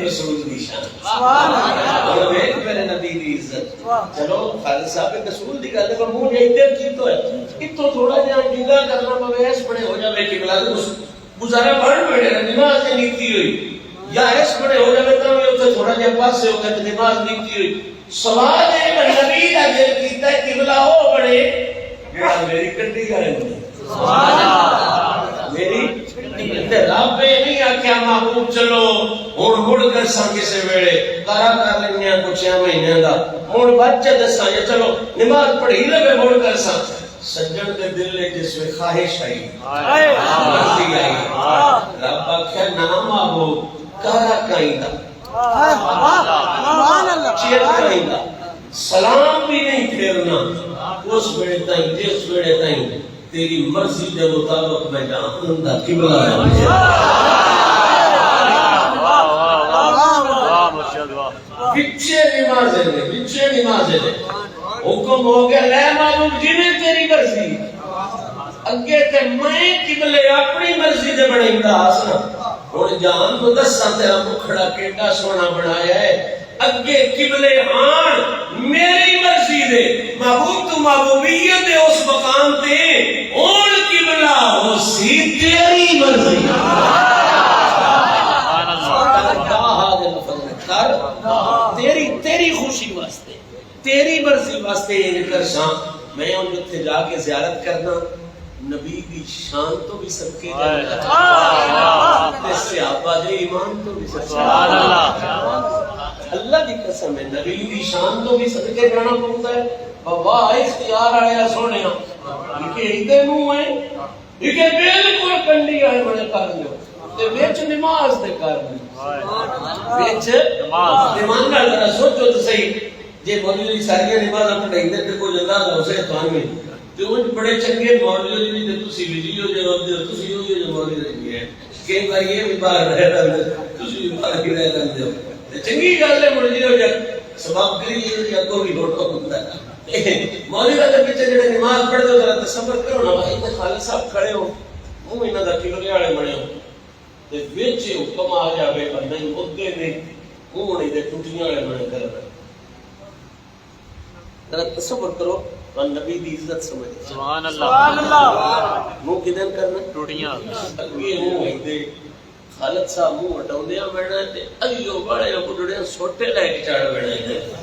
رسول دی شان سبحان اللہ میرے نبی دی عزت چلو خالد صاحب رسول دی گل پر منہ ایدے کیتو ہے اتو تھوڑا جہا جگہ کرنا پوے اس بڑے ہو جاوے کہ بلا گزارا بڑھ بیٹھے نماز نے نیتی ہوئی یا اس بڑے ہو جاوے تو اتنے تھوڑا جہا پاسے ہو گئے نماز نیتی ہوئی سوال ہے نبی دا دل کیتا ہے قبلہ ہو بڑے میری کنڈی کریں گے میری رب یہ نہیں آخیا محبوب چلو ہوں مڑ کر سا کسی ویلے کرا کر لینا کچھ مہینے کا ہوں بچے دسا یا چلو نماز پڑھی لگے مڑ کر سا سجن کے دل میں جس میں خواہش آئی مرضی آئی رب آخیا نہ محبوب کرا کہیں دا چیر کہیں دا سلام بھی نہیں پھیرنا اس ویلے تائیں جس ویلے تائیں تیری مرضی کے مطابق میں جہنم دا قبلہ بچے نماز نے حکم ہو گیا لے معبود جی نے تیری مرضی اگے تے میں قبلے اپنی مرضی دے بنائندا ہسنا ہن جان تو دساں تیرا مکھڑا کیڈا سونا بنایا ہے اگے قبلے ہاں میری مرضی دے محبوب تو محبوبیت دے اس مقام تے ہن قبلہ ہو سی تیری مرضی تیری خوشی واسطے تیری مرضی واسطے یہ کرساں میں ان جتھے جا کے زیارت کرنا نبی دی شان تو بھی صدقے جانا تے صحابہ دے ایمان تو بھی صدقے اللہ دی قسم ہے نبی دی شان تو بھی صدقے جانا پڑتا ہے بابا اختیار آیا سونے کہ ایدے منہ ہے کہ بالکل کنڈی آئے بڑے کر لو تے وچ نماز دے کر لو وچ نماز نال سوچو تے صحیح جے مولوی ساری نماز پڑھائی تے کوئی انداز ہو سکے تو میں تے وہ بڑے چنگے مولوی بھی تے تسی ویڈیو جو ہوندے ہو تسی ہوئی جو مولوی رہی ہے کئی بار یہ بھی باہر رہ رہے تسی بھی باہر ہی رہ رہے ہو تے چنگی گل ہے مولوی ہو جائے سبب کری یہ اگوں بھی لوٹا ہوتا ہے مولوی دے پیچھے جڑے نماز پڑھ دے ذرا تصور کرو نا بھائی تے خالد صاحب کھڑے ہو منہ انہاں دا کلے والے بنے ہو تے وچ حکم آ جاوے پر نہیں مدے نے منہ نہیں دے ٹوٹیاں والے بنے کر رہے ذرا تصور کرو اور نبی دی عزت سمجھ سبحان اللہ منہ کدن کرنا ٹوٹیاں یہ منہ دے خالد صاحب منہ ہٹاؤندیاں بیٹھنا تے ایو بڑے بڈڑے سوٹے لے کے چڑھ بیٹھنا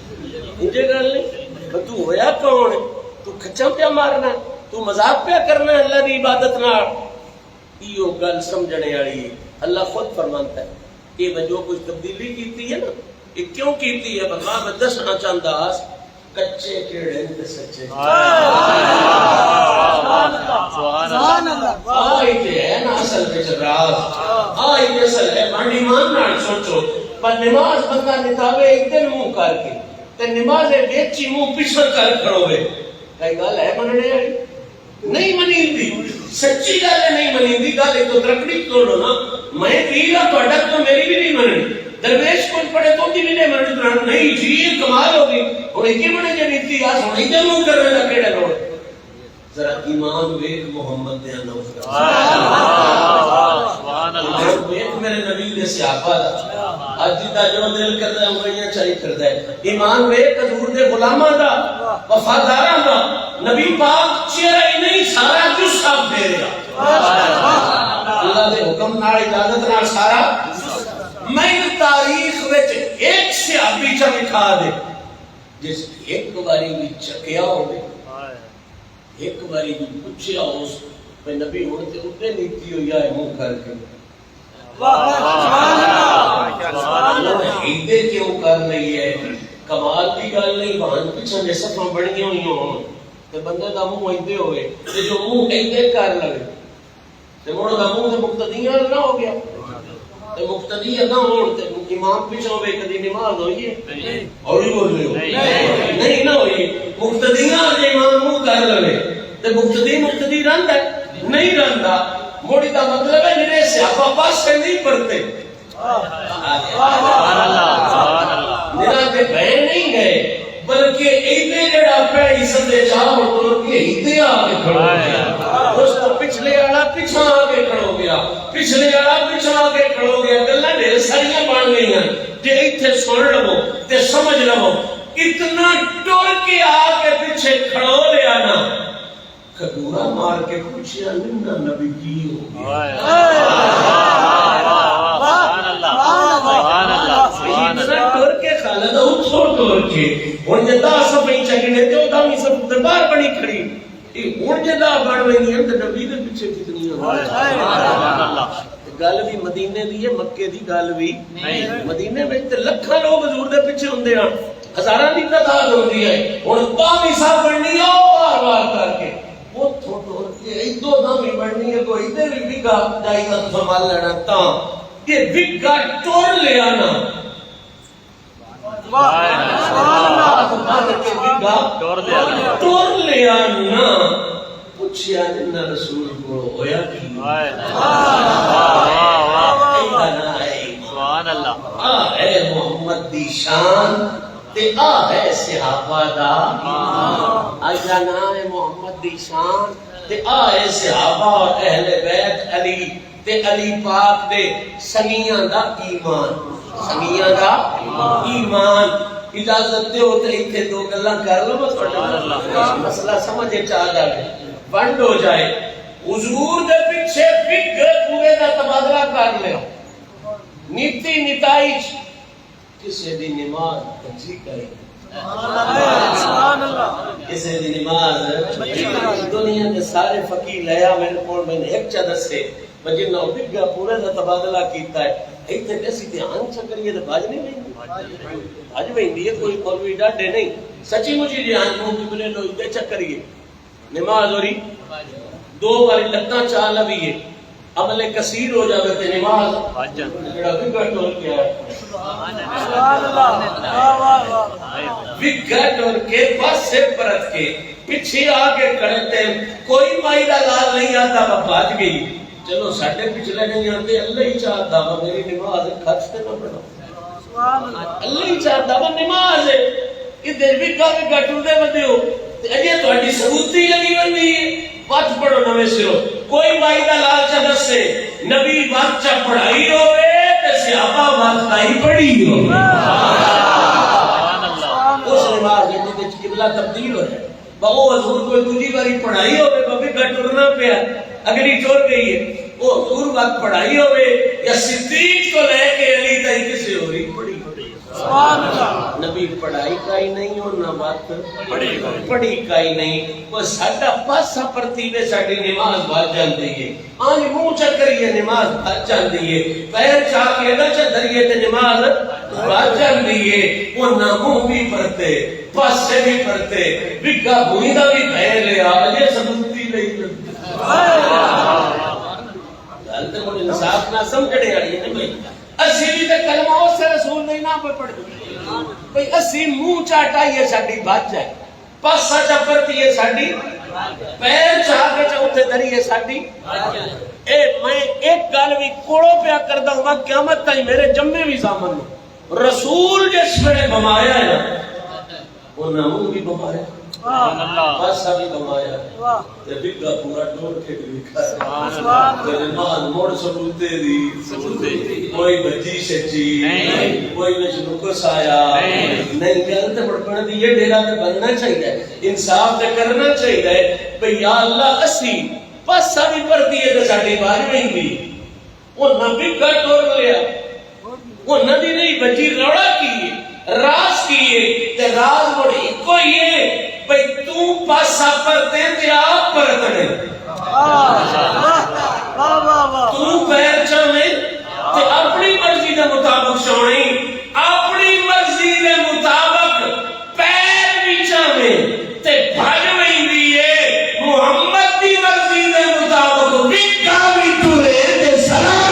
انجے گل نہیں تو ہویا کون تو کھچا پیا مارنا تو مذاق پیا کرنا اللہ دی عبادت نال ایو گل سمجھنے والی اللہ خود فرماتا ہے کہ میں جو کچھ تبدیلی کیتی ہے نا یہ کیوں کیتی ہے بتا میں دسنا چاہتا کچے کیڑے تے سچے سبحان اللہ آئی تے ہے نا اصل وچ راز آئی تے اصل ہے بڑی مان نال سوچو پر نماز بندہ نتاوے ایک دن منہ کر کے تے نماز وچ منہ پیچھے کر کھڑوے کئی گل ہے مننے والی نہیں منیندی سچی گل ہے نہیں منیندی گل ایک تو ترکڑی توڑو نا میں پیرا تہاڈا تو میری بھی نہیں مننی درویش کچھ پڑے تو بھی نہیں مننی نہیں جی یہ کمال ہوگی اور ایک ہی بنے جو نیتی آس ہوئی دے منہ کرنے لگے کیڑے لوڑ ذرا ایمان ویک محمد دے انہوں ایمان ویک میرے نبی دے صحابہ دا آج جیتا جو دل کردہ ہے انگلیاں چاہی کردہ ہے ایمان ویک حضور دے غلامہ دا وفادارہ دا نبی پاک چہرہ ہی نہیں سارا جسہ دے رہا اللہ دے حکم نال اجازت نال سارا میں تاریخ وچ ایک صحابی چا مٹھا دے جس ایک باری بھی چکیا ہوئے ایک باری بھی پوچھیا اس پہ نبی ہوتے اتنے نیتی ہوئی آئے منہ کر کے ایدے کیوں کر رہی ہے کمال کی گل نہیں بہن پیچھے نے صفحہ بڑھنی ہوئی ہوں تے بندے دا منہ ایدے ہوئے تے جو منہ ایدے کر لگے تے موڑ دا منہ تے مقتدیاں نہ ہو گیا تے مقتدی نہ ہون تے امام پیچھے ہوئے کدی نماز ہوئی ہے اور ہی بول رہے ہو نہیں نہ ہوئی مقتدیاں دے امام منہ کر لگے تے مقتدی رہندا ہے نہیں رہندا موڑی دا مطلب ہے میرے صحابہ پاس سے نہیں پڑھتے سبحان اللہ میرا تے بہن نہیں گئے بلکہ ایدے جڑا پہلی سدے چاہو تو کہ ایدے آ کے کھڑو گیا اس کو پچھلے والا پیچھے آ کے کھڑو گیا پچھلے والا پیچھے آ کے کھڑو گیا گلاں ڈھیر ساریاں بن گئیاں جے ایتھے سن لو تے سمجھ لو اتنا ٹر کے آ کے پیچھے کھڑو لیا نا کھڑورا مار کے پوچھیا نہ نبی کی ہو گیا سبحان اللہ ٹر کے خالد اٹھو ٹر کے ہن جدا سب ہی چگنے تے او داویں سب دربار بنی کھڑی ہن جدا بن وینی تے نبی دے پیچھے کتنی سبحان اللہ گل بھی مدینے دی ہے، مکے دی گل بھی نہیں۔ مدینے میں تے لکھاں لوگ حضور دے پیچھے ہوندے ہیں، ہزاراں دی تعداد ہوندی ہے۔ ہن پاویں صاحب بننی ہے بار بار کر کے وہ تھوڑ کے ادھر نہ بھی بننی ہے، کوئی ادھر بھی بگا جائی کا سنبھال لینا تا کہ بگا ٹور لے آنا ٹور لے آنا پوچھیا جنہ رسول کو ہویا کی ہے محمد دی شان تے ہے صحابہ دا آیا نا ہے محمد دی شان تے ہے صحابہ اور اہل بیت علی تے علی پاک دے سنگیاں دا ایمان، سنگیاں دا ایمان۔ اجازت دے ہوتے ایتھے دو گلاں کر لو بس مسئلہ سمجھے چاہ جائے بند ہو جائے۔ حضور دے پیچھے فکر پورے دا تبادلہ کر لیا، نیتی نتائی کسے دی نماز بچی کرے، کسے دی نماز دنیا کے سارے فقیر لیا میرے کو میں نے ایک چا دسے جنہوں بگا پورے دا تبادلہ کیتا ہے ایتھے کسی دھیان چکریے تو باج نہیں بھائی باج بھائی کوئی مولوی ڈاڈے نہیں سچی مجھے دھیان منہ کی بلے لو ادھے چکریے نماز ہو رہی دو باری لگنا چاہ لبیے عمل کثیر ہو جاوے تے نماز جڑا بگا ٹول کے بگا ٹول کے پاس سے پرت کے پچھے آگے کرتے کوئی مائی دا لال نہیں آتا وہ باج گئی چلو ساڑھے پچھلے نہیں آتے اللہ ہی چاہتا وہ میری نماز کھچتے نہ پڑھا اللہ ہی چاہتا وہ نماز ہے ادھر بھی کافی گھٹوندے بدے ہو اجے تو اڈی ثبوتی لگی بندی ہے پچ پڑھو نوے سرو کوئی بائی دا لال چدس سے نبی بچہ پڑھائی ہوئے تے صحابہ بچائی پڑھی ہو اس نماز میں جدے قبلہ تبدیل ہو جائے بہو حضور کوئی دوجی باری پڑھائی ہوئے بابی گھٹورنا پیا اگلی چھوڑ گئی ہے وہ حضور وقت پڑھائی ہوئے یا صدیق کو لے کے علی تائی کسے ہو رہی پڑھی نبی پڑھائی کا ہی نہیں اور نہ بات پڑھی کا ہی نہیں وہ ساڑھا پاسا پرتیوے ساڑھی نماز بات جان دیئے آنی منہ چکریے نماز بات جان دیئے پیر چاہ کے نہ چدریے تے نماز بات جان دیئے وہ نہ منہ بھی پڑھتے پاسے بھی پڑھتے بگا بھوئیدہ بھی بھائے لیا یہ سبوتی نہیں گلتے مجھے انصاف نہ سمجھڑے آڑی ہے نہیں اسی بھی تے کلمہ اس سے رسول نہیں نام پہ پڑھ دیں بھئی اسی منہ چاٹا یہ ساڑھی بات جائے پاسا چپرتی یہ ساڑھی پیر چاہ کے چاہتے دری یہ ساڑھی میں ایک گال بھی کوڑوں پہ کردہ ہوں میں قیامت تائی میرے جمعے بھی سامن ہوں رسول جس میں بمایا ہے نا وہ ناموں بھی بمایا پاسا بھی بمایا تے بگا پورا ڈور کے بھی کھا تے نماز موڑ ثبوتے دی کوئی بجی شچی کوئی وچ نقص آیا نہیں گلت پڑھن دی یہ ڈیرا تے بننا چاہیے انصاف تے کرنا چاہیے بھئی یا اللہ اسی پاسا بھی پڑھ دیے تے ساڈی بار نہیں دی او نبی کا ڈور لیا وہ ندی نہیں بجی روڑا کی راز کیے تے راز بڑی کوئی ہے بھئی تو پاسا پرتے تے آپ پرتنے تو پیر چاہیں تے اپنی مرضی دے مطابق چاہیں اپنی مرضی دے مطابق پیر بھی چاہیں تے بھاجویں دیئے محمد دی مرضی دے مطابق بکا بھی تورے تے سلام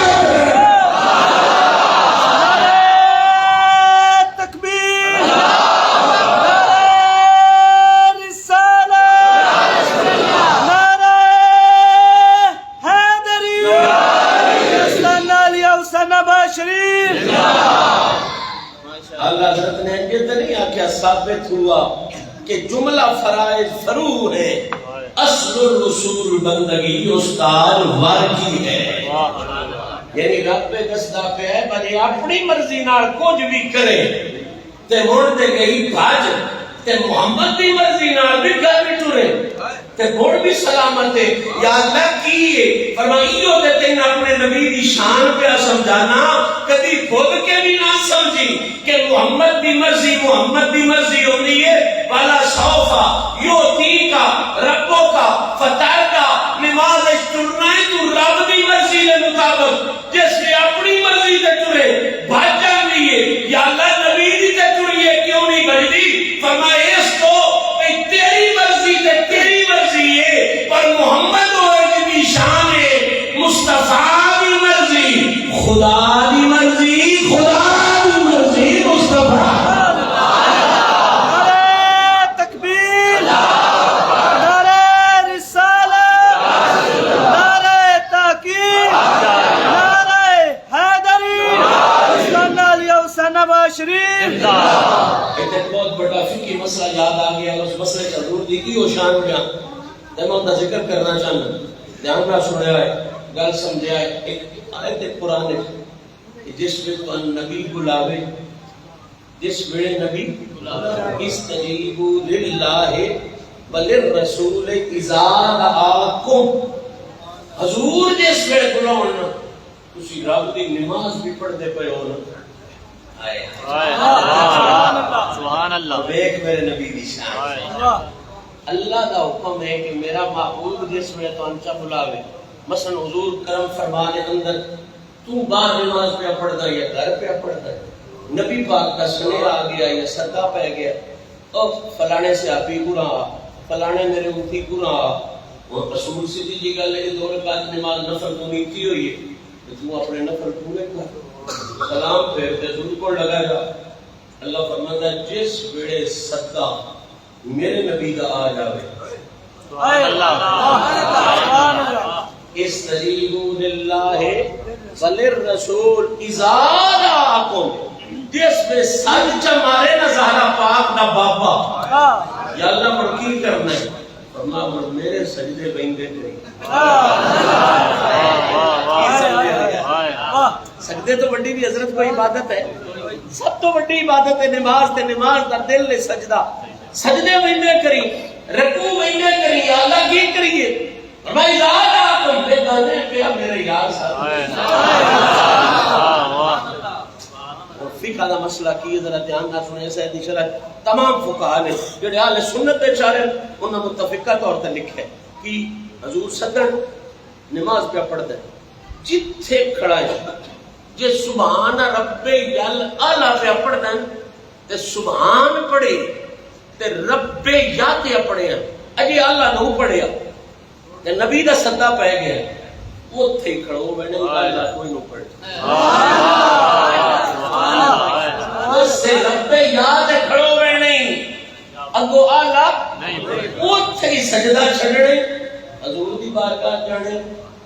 اللہ حضرت نے یہ تو نہیں آکھیا ثابت ہوا کہ جملہ فرائض فرو ہے اصل الرسول بندگی استاد واقعی ہے یعنی رب دستا پہ ہے بھلے اپنی مرضی نال کچھ بھی کرے تے ہن تے گئی بھاج تے محمد دی مرضی نال بھی کر بھی ٹرے تے بڑ بھی سلامت ہے یا اللہ کیے فرمائیو تے تین اپنے نبی دی شان پہ سمجھانا کدی بھول کے بھی نہ سمجھی کہ محمد دی مرضی ہونی ہے والا صوفا یوتی کا ربوں کا فتح کا نماز اشترنا ہے تو رب دی مرضی کے مطابق جے یاد آ گیا اس مسئلے کا حضور دی کی وہ شان بیان تے میں ان کا ذکر کرنا چاہنا دھیان نہ سنیا ہے گل سمجھا ہے ایک آیت قرآن ہے جس میں تو نبی بلاوے جس ویلے نبی استجیبوا للہ وللرسول اذا دعاکم حضور جس ویلے بلاون تسی رب دی نماز بھی پڑھ دے پے ہو نا سبحان اللہ دیکھ میرے نبی دی شان اللہ دا حکم ہے کہ میرا معبود جس ویلے تو انچا بلاوے مثلا حضور کرم فرمانے اندر تو باہر نماز پہ پڑھدا یا گھر پہ پڑھدا ہے نبی پاک کا سنے آ گیا یا صدقہ پہ گیا او فلانے سے آپی گناہ فلانے میرے امتی گناہ وہ رسول سیدھی جی گل ہے دو رکعت نماز نفل تو نہیں کی ہوئی ہے تو اپنے نفل پورے کر سلام پھیرتے درود کو لگا جا اللہ فرماتا ہے جس ویڑے صدقہ میرے نبی دا آ جاوے سبحان اللہ استجیبوا للہ وللرسول اذا دعاکم جس میں سج چمارے نہ زہرا پاک نہ بابا یا اللہ پر کی کرنا ہے فرما میرے سجدے بہندے کری سجدے تو بڑی بھی حضرت کو عبادت ہے سب تو بڑی عبادت ہے نماز دا دل نے سجدہ سجدے بہندے کری رکوع بہندے کری یا اللہ کی کریے میں زیادہ تم پہ گانے پہ میرے یار صاحب فقہ دا مسئلہ کی ذرا دھیان نہ سنے سید شرح تمام فقہا نے جو اہل سنت دے چارے انہاں متفقہ طور تے لکھے کہ حضور سدن نماز پہ پڑھدا ہے جتھے کھڑا ہے جے سبحان رب یل اعلی پہ پڑھدا ہے تے سبحان پڑھے تے رب یا تے پڑھے اجے اللہ نو پڑھیا تے نبی دا صدا پہ گیا اوتھے کھڑو میں نے اللہ کوئی نو پڑھے اس سے رب یاد کھڑو میں نہیں اگو آلہ اوتھے ہی سجدہ چھڑنے حضور دی بارگاہ جانے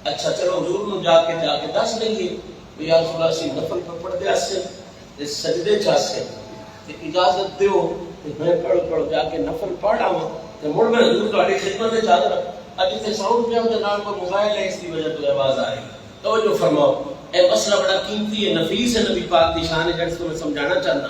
اچھا چلو حضور نو جا کے دس لیں گے یا رسول اللہ سی نفل پر پڑھ دیا سے تے سجدے چاسے تے اجازت دیو کہ میں پڑھ جا کے نفل پڑھا ہوں تے مڑ میں حضور تہاڈی خدمت وچ حاضر اج تے ساؤنڈ پہ ہم جناب کو موبائل ہے اس کی وجہ تو آواز آ رہی توجہ فرماؤ اے مسئلہ بڑا قیمتی ہے نفیس ہے نبی پاک دی شان ہے جس کو میں سمجھانا چاہنا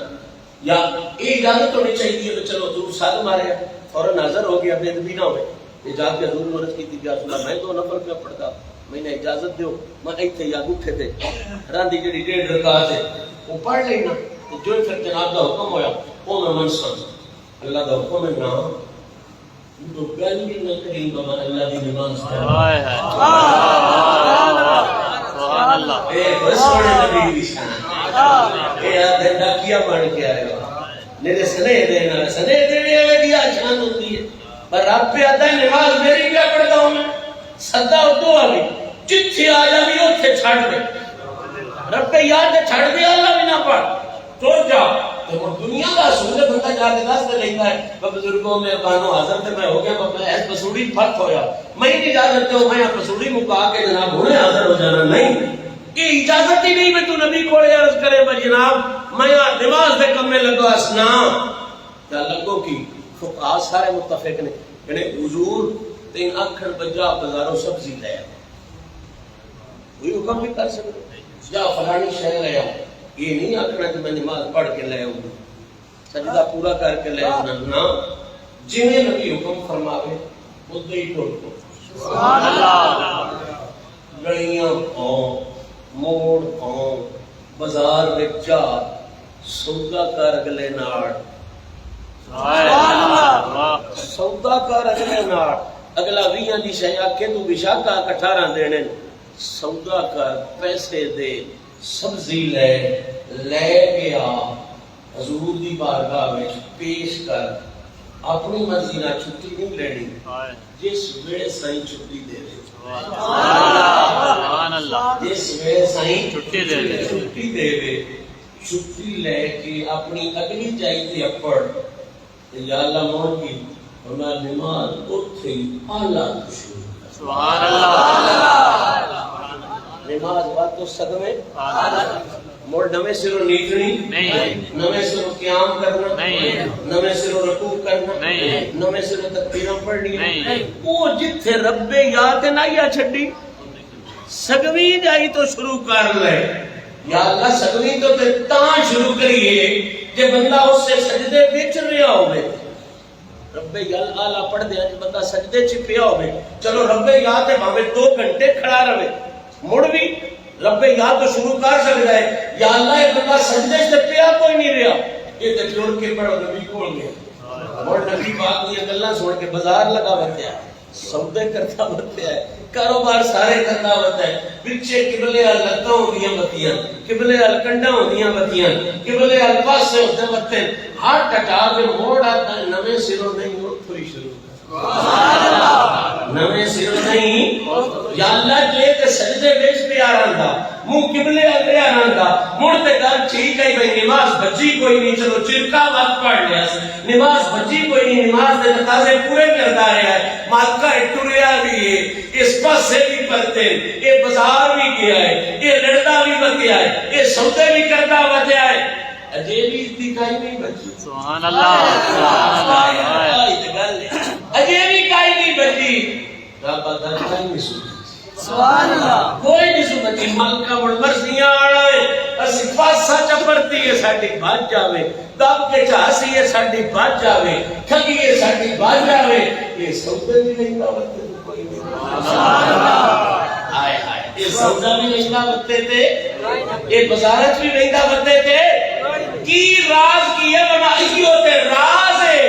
یا یہ اجازت ہونی چاہیے کہ چلو حضور ساتھ مارے فوراً حاضر ہو گیا بے ادبی نہ ہوئے اجازت حضور نے عرض کی تھی یا رسول اللہ میں تو نفل پہ پڑھتا میں نے اجازت دیو میں ایتھے یا اٹھے تے راندی جڑی 1.5 رکعت ہے وہ پڑھ لینا جو پھر جناب دا حکم ہویا وہ میں منسن اللہ دا حکم ہے نا تو گل بھی نہ کریں بابا اللہ دی نماز ہائے ہائے سبحان اللہ اے بسوڑے نبی دی شان اے ادھا کیا بن کے آئے گا میرے سنے دینے والے دی شان ہوتی ہے پر رب پہ آتا ہے نماز میری کیا پڑھتا ہوں میں صدا اتو آگی جتھے آجا بھی اتھے چھڑ دے رب پہ یاد ہے چھڑ دے اللہ بھی نہ پڑھ تو جا تو دنیا کا سورے بندہ جا کے دست لیتا ہے بزرگوں میں بانو حاضر تھے میں ہو گیا میں ایس بسوڑی پھٹ ہویا میں نہیں اجازت ہوں میں بسوڑی مکا کے جناب ہونے حاضر ہو جانا نہیں یہ اجازت ہی نہیں میں تو نبی کو عرض کرے با جناب میں نماز دے کم میں لگو اسنا کیا لگو کی فقہا سارے متفق نے یعنی حضور تین اکھڑ بجا بازاروں سبزی لے کوئی حکم بھی کر سکتے یا فلانی شہر لے یہ نہیں آکھنا کہ میں نماز پڑھ کے لے ہوں سجدہ پورا کر کے لے ہوں نا جنہیں نبی حکم فرماوے ادھر ہی ٹوٹ کو سبحان اللہ گڑیاں پاؤں موڑ پاؤں بازار وچا سودا کر اگلے ناڑ سودا کر اگلے ناڑ اگلا 20 دی شے آکھے تو بشاکا 18 دینے سودا کر پیسے دے سبزی لے گیا حضور دی بارگاہ میں پیش کر اپنی مرضی نہ چھٹی نہیں لینی جس ویلے سائیں چھٹی دے دے سبحان اللہ جس ویلے سائیں چھٹی دے دے چھٹی دے دے چھٹی لے کے اپنی اگلی چاہیے اپڑ یا اللہ مون کی ہمارا نماز اتھے اعلیٰ سبحان اللہ نماز بات تو صدمے موڑ نویں سروں نیچنی نہیں، نویں سروں قیام کرنا نہیں، نویں سروں رکوع کرنا نہیں، نویں سروں تکبیراں پڑھنی نہیں۔ وہ جتھے رب یاد نہ یا چھڈی سگویں جائی تو شروع کر لے یا اللہ سگویں تو تے تاں شروع کریے کہ بندہ اس سے سجدے وچ رہیا ہوے رب یاد اعلی پڑھ دے اج بندہ سجدے چ پیا ہوے چلو رب یاد تے بھاوے 2 گھنٹے کھڑا رہے مڑ بھی رب یاد تو شروع کر سکدا ہے یا اللہ یہ بندہ سجدے سے پیا کوئی نہیں رہیا یہ تے جوڑ کے پڑھو نبی کول گیا اور نبی پاک دی گلاں سن کے بازار لگا وتیا سودے کرتا وتیا ہے کاروبار سارے کرتا ہوتا ہے پچھے قبلے ال لتاں ہوندیاں بتیاں قبلے ال کنڈاں ہوندیاں بتیاں قبلے ال پاسے ہوندے بتے ہاتھ ٹٹا کے موڑ آتا نویں سروں نہیں اوتھوں ہی شروع سبحان اللہ نویں سروں نہیں یا اللہ جے تے سجدے وچ پیار آندا منہ قبلے ال پیار آندا مڑ تے گل ٹھیک ہے بھئی نماز بچی کوئی نہیں چلو چرکا وقت پڑھ لیا نماز بچی کوئی نہیں نماز دے تقاضے پورے کرتا رہا ہے مالکا ٹریا بھی ہے اس پاسے بھی پڑھتے یہ بازار بھی گیا ہے یہ لڑتا بھی بتیا ہے یہ سودے بھی کرتا بتیا ہے اجیبی دکھائی نہیں بچی سبحان اللہ سبحان اللہ اجیبی کائی نہیں بچی رب دکھائی نہیں سنی سبحان اللہ کوئی نہیں سنتی ملکہ مڑ مرضیاں آڑا ہے اسی پاسا چپڑتی ہے ساڑھی بھاج جاوے دب کے چاہسی ہے ساڑھی بھاج جاوے ٹھگی ہے ساڑھی بھاج جاوے یہ سودے بھی نہیں دعوت کوئی نہیں سبحان اللہ آئے آئے یہ سودا بھی نہیں دعوتے تھے یہ بزارت بھی نہیں دعوتے تھے کی راز کی ہے بنا ایو تے راز ہے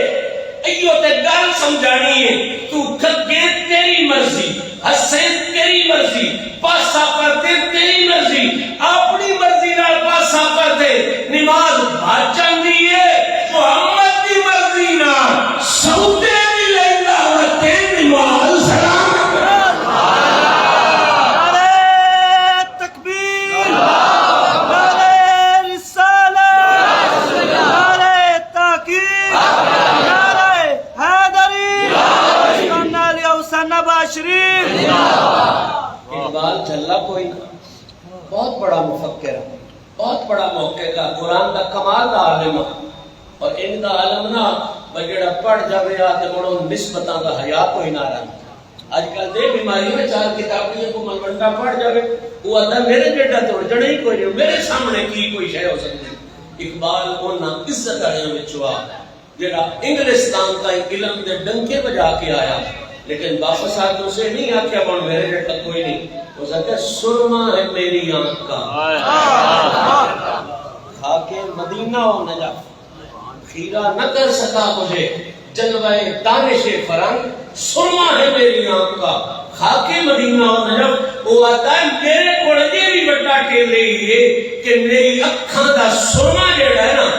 ایو تے گل سمجھانی ہے تو ٹھگے تیری مرضی حسین تیری مرضی پاسا پڑھتے تیری مرضی اپنی مرضی نال پاسا پڑھتے نماز بھاجن دی ہے محمد دی مرضی نال سودے بھی لیندا ہوتے نماز سلام اقبال جھلا کوئی بہت بڑا مفکر بہت بڑا محقق کا قرآن کا کمال دا عالم اور ان دا عالم نہ بجڑا پڑھ جاوے تے مڑو نسبتاں دا حیا کوئی نہ رہا اج کل دے بیماری میں 4 کتابیں کو ملوندہ پڑھ جاوے وہ آتا میرے جیڑا توڑ جڑے ہی کوئی نہیں میرے سامنے کی کوئی شے ہو سکتی اقبال اونا عزت والےاں وچوں آ جڑا انگلستان کا علم دے ڈنکے بجا کے آیا لیکن واپس آ کے اسے نہیں آکھیا بن میرے جیڑا کوئی نہیں وہ کہتا سرما ہے میری آنکھ کا کھا کے مدینہ و نجف خیرہ نہ کر سکا مجھے جلوہ دانش فرنگ سرما ہے میری آنکھ کا کھا کے مدینہ و نجف وہ آتا ہے میرے کوڑے بھی بڑا ٹیلے ہے کہ میری اکھاں دا سرما جیڑا ہے نا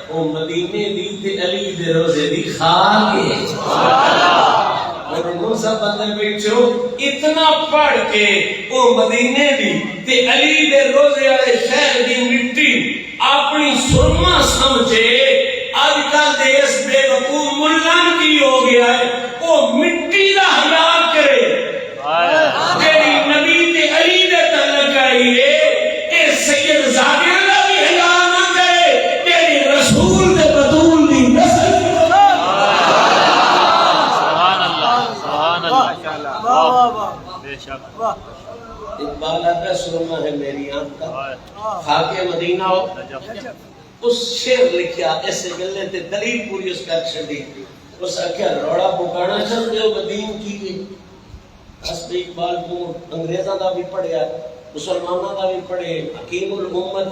وہ مدینے دی تے علی دے روزے دی کھا کے سبحان اللہ اور موسیٰ بندے بیٹھو اتنا پڑھ کے وہ مدینے دی تے علی دے روزے والے شہر دی مٹی اپنی سرما سمجھے آج کل دے اس بے وقوف ملان کی ہو گیا ہے وہ مٹی دا حیا کرے تیری نبی تے علی دے تعلق آئی ہے اے سید زاگر دا بھی حیا نہ کرے تیری رسول دے بطول دی نسل اقبال آتا سرما ہے میری آنکھ کا کھا کے مدینہ ہو اس شعر لکھیا ایسے گلے تے دلیل پوری اس کا چھڑی اس آکھیا روڑا پکانا چل دیو بدین کی گئی حسب اقبال کو انگریزاں دا بھی پڑھیا مسلماناں دا بھی پڑھے حکیم الامت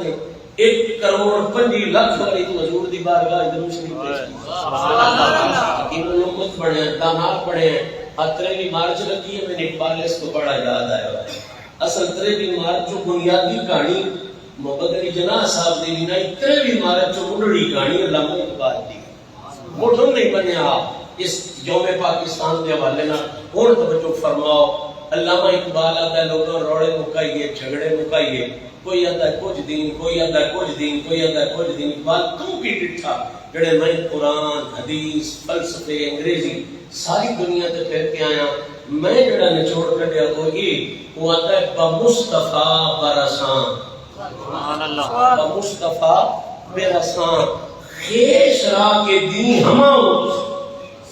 1 کروڑ 5 لاکھ والی تو حضور دی بارگاہ درود شریف پیش کی حکیم الامت پڑھے دانات پڑھے اترے مارچ لگی ہے میں اقبال اس کو بڑا یاد آیا ہے اصل ترے مارچ جو بنیادی کہانی محمد علی جناح صاحب دی نہیں ترے مارچ جو منڈڑی کہانی علامہ اقبال دی مٹھن نہیں بنیا اس یوم پاکستان کے حوالے نہ اور توجہ فرماؤ علامہ اقبال آتا ہے لوگوں روڑے مکائیے جھگڑے مکائیے کوئی آتا ہے کچھ دین کوئی آتا ہے کچھ دین کوئی آتا ہے کچھ دین اقبال تو کی ڈٹھا جڑے میں قرآن حدیث فلسفے انگریزی ساری دنیا تے پھر کے آیا میں جڑا نچوڑ کٹیا وہ آتا ہے بمصطفیٰ برساں مصطفیٰ بے رسان خیش را کے دین ہماؤں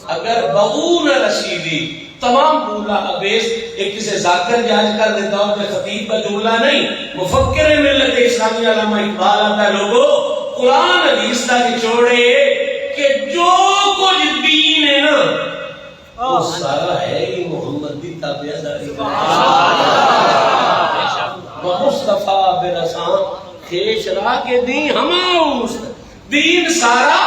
اگر بغور رشیدی تمام بولا حبیث ایک کسی ذاکر جاج کر دیتا ہوں کہ خطیب کا جملہ نہیں مفکر ملت اسلامی علامہ اقبال آتا ہے لوگوں قرآن حدیث کا نچوڑے کہ جو کچھ دین ہے نا وہ سارا ہے ہی محمد دی تابعداری مصطفیٰ برسان خیش را کے دین ہماؤں دین سارا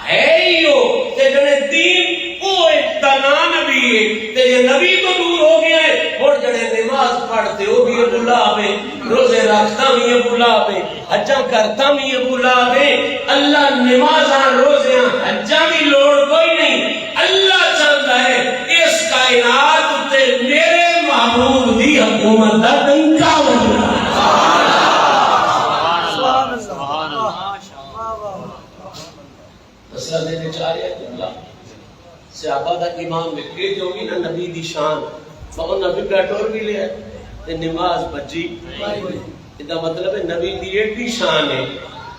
ہے ہی ہو کہ جنہیں دین وہ اتنا نبی ہے کہ یہ نبی تو دور ہو گیا ہے اور جنہیں نماز پڑھتے ہو بھی ابو لہب روزے رکھتا بھی ابو لہب حجاں کرتا بھی ابو لہب اللہ نمازاں روزیاں حجاں بھی لوڑ کوئی نہیں اللہ چاہتا ہے اس کائنات تے میرے محبوب دی حکومت دا ڈنکا بجنا مسئلہ دینے چاہ رہے ہیں اللہ صحابہ دا امام وکری جو ہوگی نا نبی دی شان فہن نبی بیٹھور بھی لیا ہے نماز بچی ادھا مطلب ہے نبی دی ایڈی شان ہے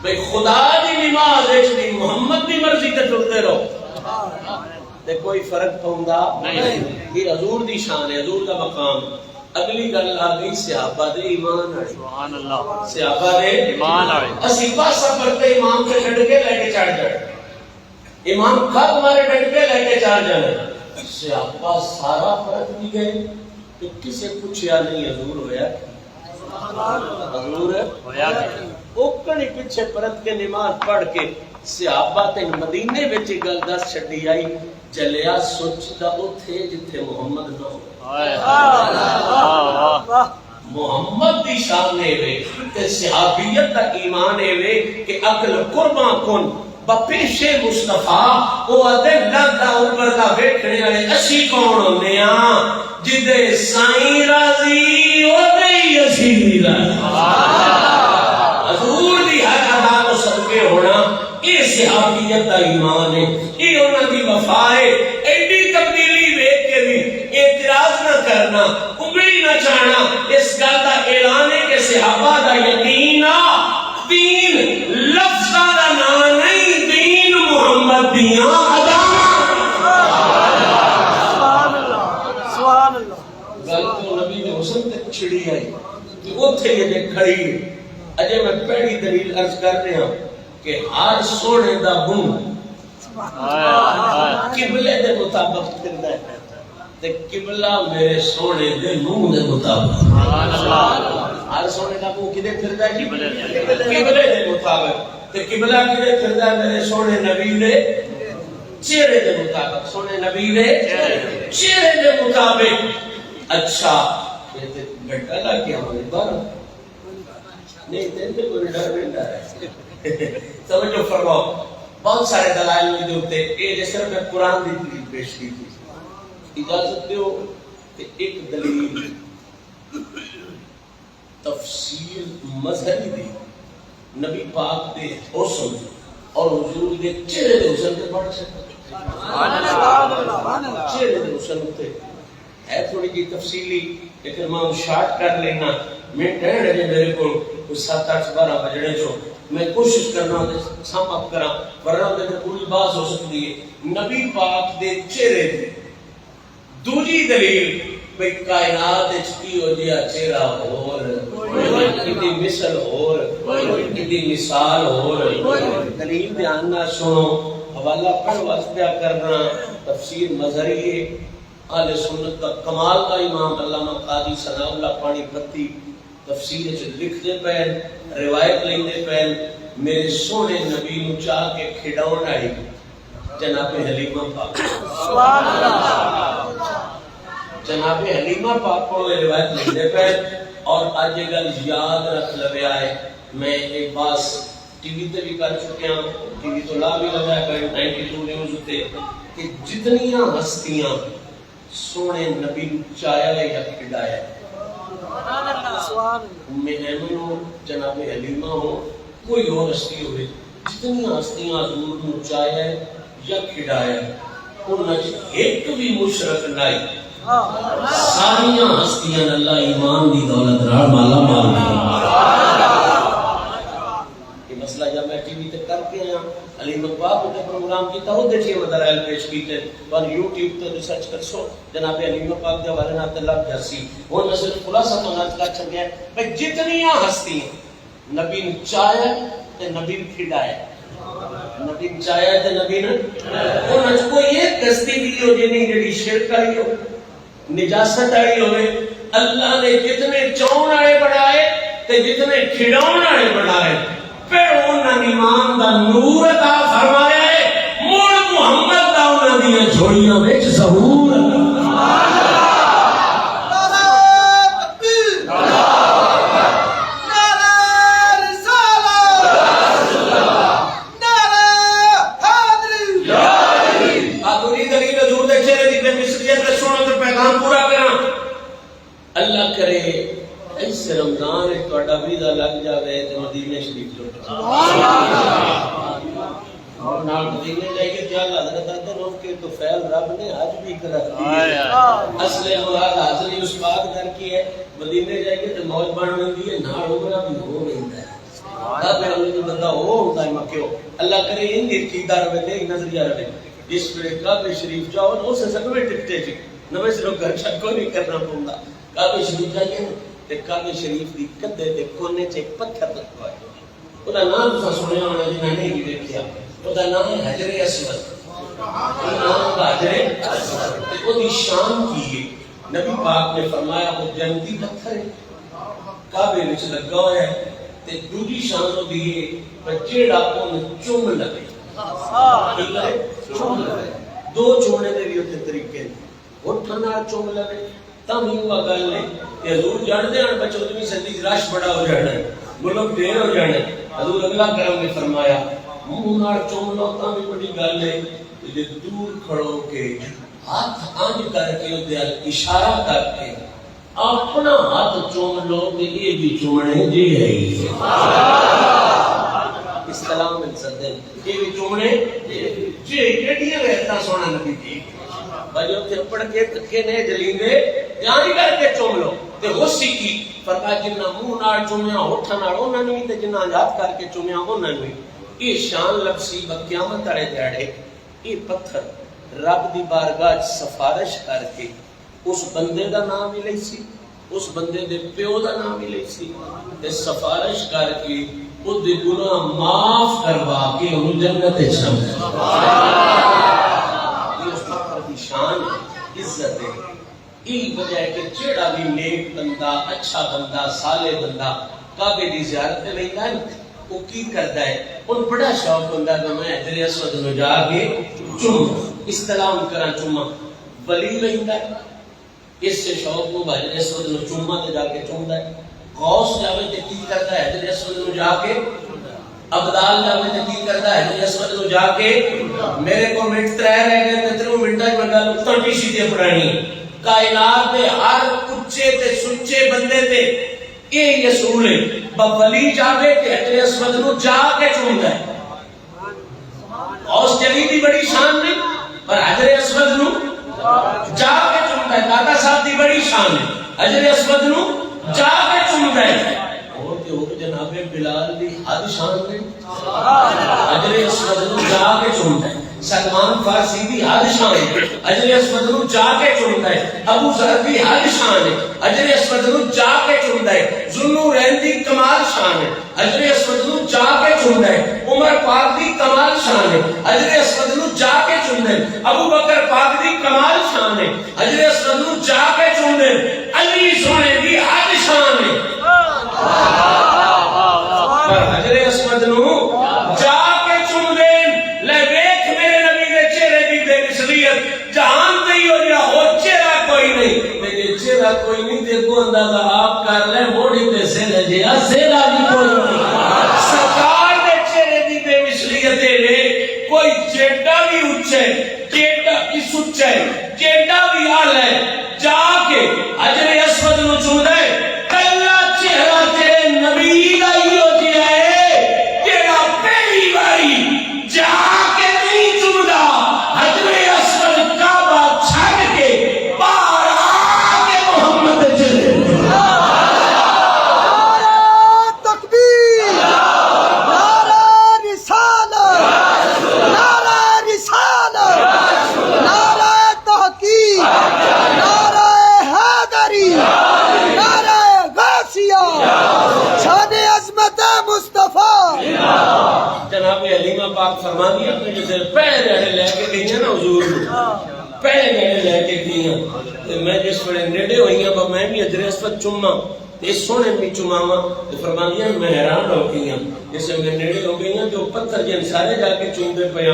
بھئی خدا دی نماز ایچ دی محمد دی مرضی تے ٹھلتے رہو تے کوئی فرق پہنگا یہ حضور دی شان ہے حضور دا مقام اگلی گل آگئی صحابہ دے ایمان آئے سبحان اللہ صحابہ دے ایمان آئے اسیبہ سفر تے امام کے ڈھڑ کے لے کے چڑھ جائے امام خط ہمارے ڈنڈ پہ لے کے چار جانے صحابہ سارا فرق بھی گئے کہ کسے پوچھیا نہیں حضور ہویا حضور ہویا اوکڑی پیچھے پرت کے نماز پڑھ کے صحابہ تے مدینے وچ گل دس چھڈی آئی چلیا سوچدا اوتھے جتھے محمد نہ ہو محمد دی شان ہے وے تے صحابیت دا ایمان ہے وے کہ عقل قرباں کن بپیش مصطفیٰ وہ ادھے لگا اوپر دا بیٹھنے والے اسی کون ہونے ہاں جدے سائیں راضی ادھے ہی اسی بھی راضی حضور دی حق ادا کو صدقے ہونا یہ صحابیت دا ایمان ہے یہ انہاں دی وفا ہے ایڈی تبدیلی ویکھ کے بھی اعتراض نہ کرنا انگلی نہ چاہنا اس گل دا اعلان ہے کہ صحابہ دا یقین دین لفظ دا نام نہیں دین محمد دیاں سبحان اللہ گل تو نبی نے حسن تک چھڑی آئی کہ وہ تھے یہ دیکھ کھڑی ہے اجے میں پہلی دلیل عرض کر رہے ہوں کہ ہر سونے دا گم قبلے دے مطابق پھردا ہے تے قبلہ میرے سونے دے منہ دے مطابق سبحان اللہ ہر سونے دا منہ کدے پھردا ہے قبلے دے مطابق تے قبلہ کدے پھردا ہے میرے سونے نبی دے چہرے دے مطابق سونے نبی دے چہرے دے مطابق اچھا یہ تے گھٹا لا کے ہمارے بار نہیں تے کوئی ڈر نہیں ہے سمجھو فرماؤ بہت سارے دلائل میں جو ہوتے یہ جیسے میں قرآن دی دلیل پیش کی تھی اجازت دیو کہ ایک دلیل تفسیر مظہری دی نبی پاک دے حسن اور حضور دے چہرے دے حسن کے پڑھ سکتے چہرے دے حسن ہوتے ہے تھوڑی جی تفصیلی لیکن میں شارٹ کر لینا میں ٹہن رہے میرے کو 7-8-12 بجنے چھو میں کوشش کرنا سم اپ کرا ورنہ دے پوری بات ہو سکتی ہے نبی پاک دے چہرے دے دوجی دلیل بھئی کائنات کی ہو جیا چہرہ اور کدی مثل اور کدی مثال اور دلیل دھیان نہ سنو حوالہ پڑھ واسطہ کرنا تفسیر مظہری ہے اہل سنت کا کمال کا امام علامہ قاضی ثناء اللہ پانی پتی تفسیر سے لکھ دے پہن روایت لیں دے پہن میرے سونے نبی نو چاہ کے کھڑاؤن آئی جناب حلیمہ پاک سبحان اللہ جناب حلیمہ پاک کو روایت لکھ دے پہن اور آج یہ گل یاد رکھ لگے آئے میں ایک باس ٹی وی تے بھی کر چکے ہیں ٹی وی تو لا بھی لگا ہے 92 نیوز تے کہ جتنیاں ہستیاں سونے نبی چایا ہے یا کھڑایا ہے ام ایمن ہو جناب حلیمہ ہو کوئی اور ہستی ہوئے جتنی ہستیاں حضور نے چایا ہے یا کھڑایا ہے انہاں ایک بھی مشرک نہیں ساریاں ہستیاں اللہ ایمان دی دولت نال مالا مال دی علی مقباب تے پروگرام کیتا او دے چے دلائل پیش کیتے پر یوٹیوب تے ریسرچ کرسو جناب علی مقباب دے حوالے نال اللہ جاسی ہن میں صرف خلاصہ تو نہ کر چھڈیا کہ جتنیاں ہستیاں نبی نے چاہیا تے نبی نے کھڈایا نبی نے چاہیا تے نبی نے انہاں چ کوئی ایک ہستی بھی ہو جے نہیں جڑی شرک والی ہو نجاست والی ہوے اللہ نے جتنے چاہن والے بنائے تے جتنے کھڈاون والے بنائے پھر انہاں ایمان دا نور عطا فرمایا ہے مڑ محمد دا انہاں دی جھولیاں وچ ظہور اللہ کرے اس رمضان تہاڈا ویزا لگ جاوے تے مدینے شریف لٹ اور نال مدینے جائے کے کیا حضرت تے روک کے تو فعل رب نے آج بھی کر دی ہے اصل مراد حاضری اس پاک در کی ہے مدینے جائے کے تے موج بن ویندی ہے نال عمرہ بھی ہو ویندا ہے رب نے جو بندہ ہو ہوندا ہے مکیو اللہ کرے ان دی عقیدہ رہے تے نظریہ رہے جس ویلے کعبہ شریف جاؤ اس سکوے ٹکٹے چ نویں سروں گھر چھت کو نہیں کرنا پوندا کعبہ شریف جائیے تے کعبہ شریف دی کدے تے کونے چ ایک پتھر رکھا ہے اودا نام تو سنیا ہونا جنہاں نے نہیں دیکھیا اودا نام ہے حجر اسود نام حجر اسود تے اودی شان کی ہے نبی پاک نے فرمایا وہ جنتی پتھر ہے کعبے وچ لگا ہوا ہے تے دوسری شان اودی ہے جیڑا اون چوم لگے چوم لگے دو چومنے دے بھی اوتے طریقے اٹھن نال چوم لگے تم ہی ہوا گل نہیں کہ حضور جانتے ہیں بچوں 14ویں صدی رش بڑا ہو جانا ہے ملک دیر ہو جانا ہے حضور اللہ کرم نے فرمایا منہ نال چوم لو تاں بھی بڑی گل ہے کہ دور کھڑو کے ہاتھ آنج کر کے اودے اشارہ کر کے اپنا ہاتھ چوم لو کہ یہ بھی چومنے جی ہے اسلام میں صدے یہ بھی چومنے جی ایڈیاں رہتا سونا نبی جی بھائی تے پڑھ کے تکے نے جلیندے جانی کر کے چوم لو تے ہو سکی فرمایا جنہ منہ نال چومیا ہوٹھ نال انہاں نوں تے جنہ یاد کر کے چومیا انہاں نوں یہ شان لفظی قیامت والے دیہڑے یہ پتھر رب دی بارگاہ وچ سفارش کر کے اس بندے دا نام بھی لئی سی اس بندے دے پیو دا نام بھی لئی سی تے سفارش کر کے او دے گناہ معاف کروا کے انہوں جنت وچ شان عزت ہے یہ وجہ ہے کہ جیڑا بھی نیک بندہ اچھا بندہ صالح بندہ کعبے دی زیارت تے ویندا ہے وہ کی کردا ہے ان بڑا شوق ہوندا ہے میں حجر اسود نو جا کے چوم استلام کراں چوما ولی ویندا ہے اس سے شوق نو حجر اسود نو چوما تے جا کے چومدا ہے غوث جاوے تے کی کردا ہے حجر اسود نو جا کے ابدال جاوے تے کی کردا ہے حجر اسود نو جا کے میرے کو منٹ 3 رہ گئے تے 3 منٹاں وچ گل اتنی سیدھی پرانی کائنات دے ہر اونچے تے سچے بندے تے یہ اصول ہے ولی جاوے تے حجر اسود نو جا کے چومدا ہے غوث جلی دی بڑی شان نہیں پر حجر اسود نو جا کے چومدا ہے دادا صاحب دی بڑی شان ہے حجر اسود نو جا کے چومدا ہے اور جناب بلال دی حد شان ہے حجر اسود نو جا کے چومدا ہے سلمان فارسی دی حد شان ہے حجر اسود نو جا کے چومدا ہے ابو ذر دی حد شان ہے حجر اسود نو جا کے چومدا ہے ذوالنورین دی کمال شان ہے حجر اسود نو جا کے چومدا ہے عمر پاک دی کمال شان ہے حجر اسود نو جا کے چومدا ہے ابو بکر پاک دی کمال شان ہے حجر اسود نو جا کے چومدا ہے علی سونے دی حد شان ہے پر حجر اسود نو جا کے چوم دین لے ویکھ میرے نبی دے چہرے دی بے مثلیت جہان تے ہی ہو جا ہو چہرہ کوئی نہیں میرے چہرہ کوئی نہیں تے کو اندازہ آپ کر لے موڑی تے سر جیا سیرا بھی کوئی نہیں سرکار دے چہرے دی بے مثلیت ہے کوئی جیڈا بھی اونچا ہے جیڈا بھی سچا ہے جیڈا بھی اعلی ہے جا کے حجر اسود نو چومدا ہے کلا چہرہ تیرے نبی دا ہی ہو جیا ہے تیرا پہلی باری جا کے نہیں چومدا حجر اسود کعبہ چھڈ کے باہر آ کے محمد چلے تکبیر نعرہ رسالت فرماندی ہے جیسے پہلے جڑے لے کے گئی ہیں نا حضور پہلے جڑے لے کے گئی ہیں میں جس ویلے نیڑے ہوئی ہوں میں بھی حجر اسود چوما اس سونے بھی چوماوا تو فرماندی ہے میں حیران ہو گئی ہوں جیسے میں نیڑے ہو گئی ہوں جو پتھر جن سارے جا کے چومتے پے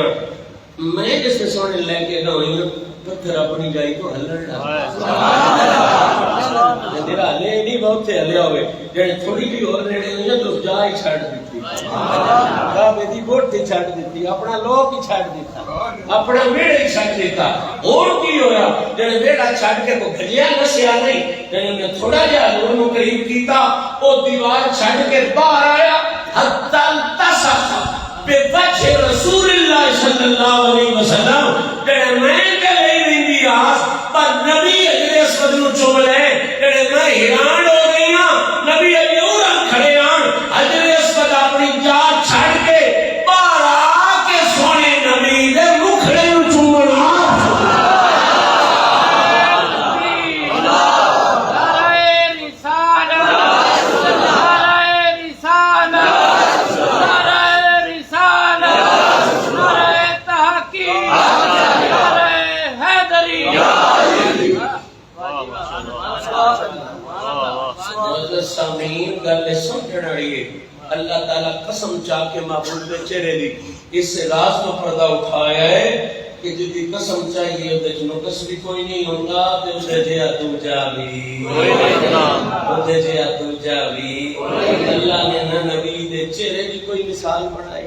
میں جس سونے لے کے گئی ہوں پتھر اپنی جائی تو ہلن میرا ہلے نہیں بہت سے ہلیا ہوئے جڑے تھوڑی بھی اور نیڑے ہوئی ہیں تو جا ہی چھڑ دیتی کعبے دی گوٹ ہی چھڑ دیتی اپنا لوگ ہی چھڑ دیتا اپنا ویڑا ہی چھڑ دیتا اور کی ہویا جڑے ویڑا چھڑ کے کو گھجیا نسیا نہیں جڑے نے تھوڑا جہا انہوں قریب کیتا وہ دیوار چھڑ کے باہر آیا حتی التصق بوجہ رسول اللہ صلی اللہ علیہ وسلم جڑے میں کلے نہیں آس پر نبی حجر اسود نو چوم لے جڑے میں حیران ہو گئی ہاں نبی علی اور کھڑے ہیں حجر اسود اپنی جا چھڑ کے باہر آ کے سونے نبی دے مکھڑے نو چومنا سامعین گل سمجھن والی ہے اللہ تعالی قسم چاہ کے محبوب کے چہرے دی اس راز کو پردہ اٹھایا ہے کہ جدی قسم چاہیے تے نقص بھی کوئی نہیں ہوندا تے اودے جیا تو جاوی اودے جیا تو جاوی اللہ نے نہ نبی دے چہرے دی کوئی مثال بنائی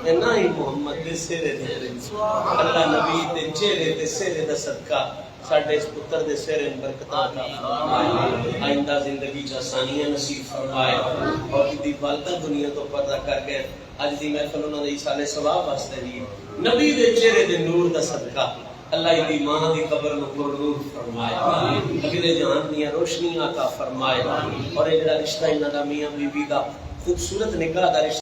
تے نہ ہی محمد دے سرے دے اللہ نبی دے چہرے تے سرے دا صدقہ ساڈے اس پتر دے سرے برکتاں عطا فرمائے آئندہ زندگی چ آسانیاں نصیب فرمائے اور دی والدہ دنیا تو پردہ کر کے اج دی محفل انہاں دے سالے ثواب واسطے دی نبی دے چہرے دے نور دا صدقہ اللہ دی ماں دی قبر نو پر نور فرمائے نبی دے جہان دی روشنی عطا فرمائے اور اے جڑا رشتہ انہاں دا میاں بیوی دا خوبصورت نکاح دا رشتہ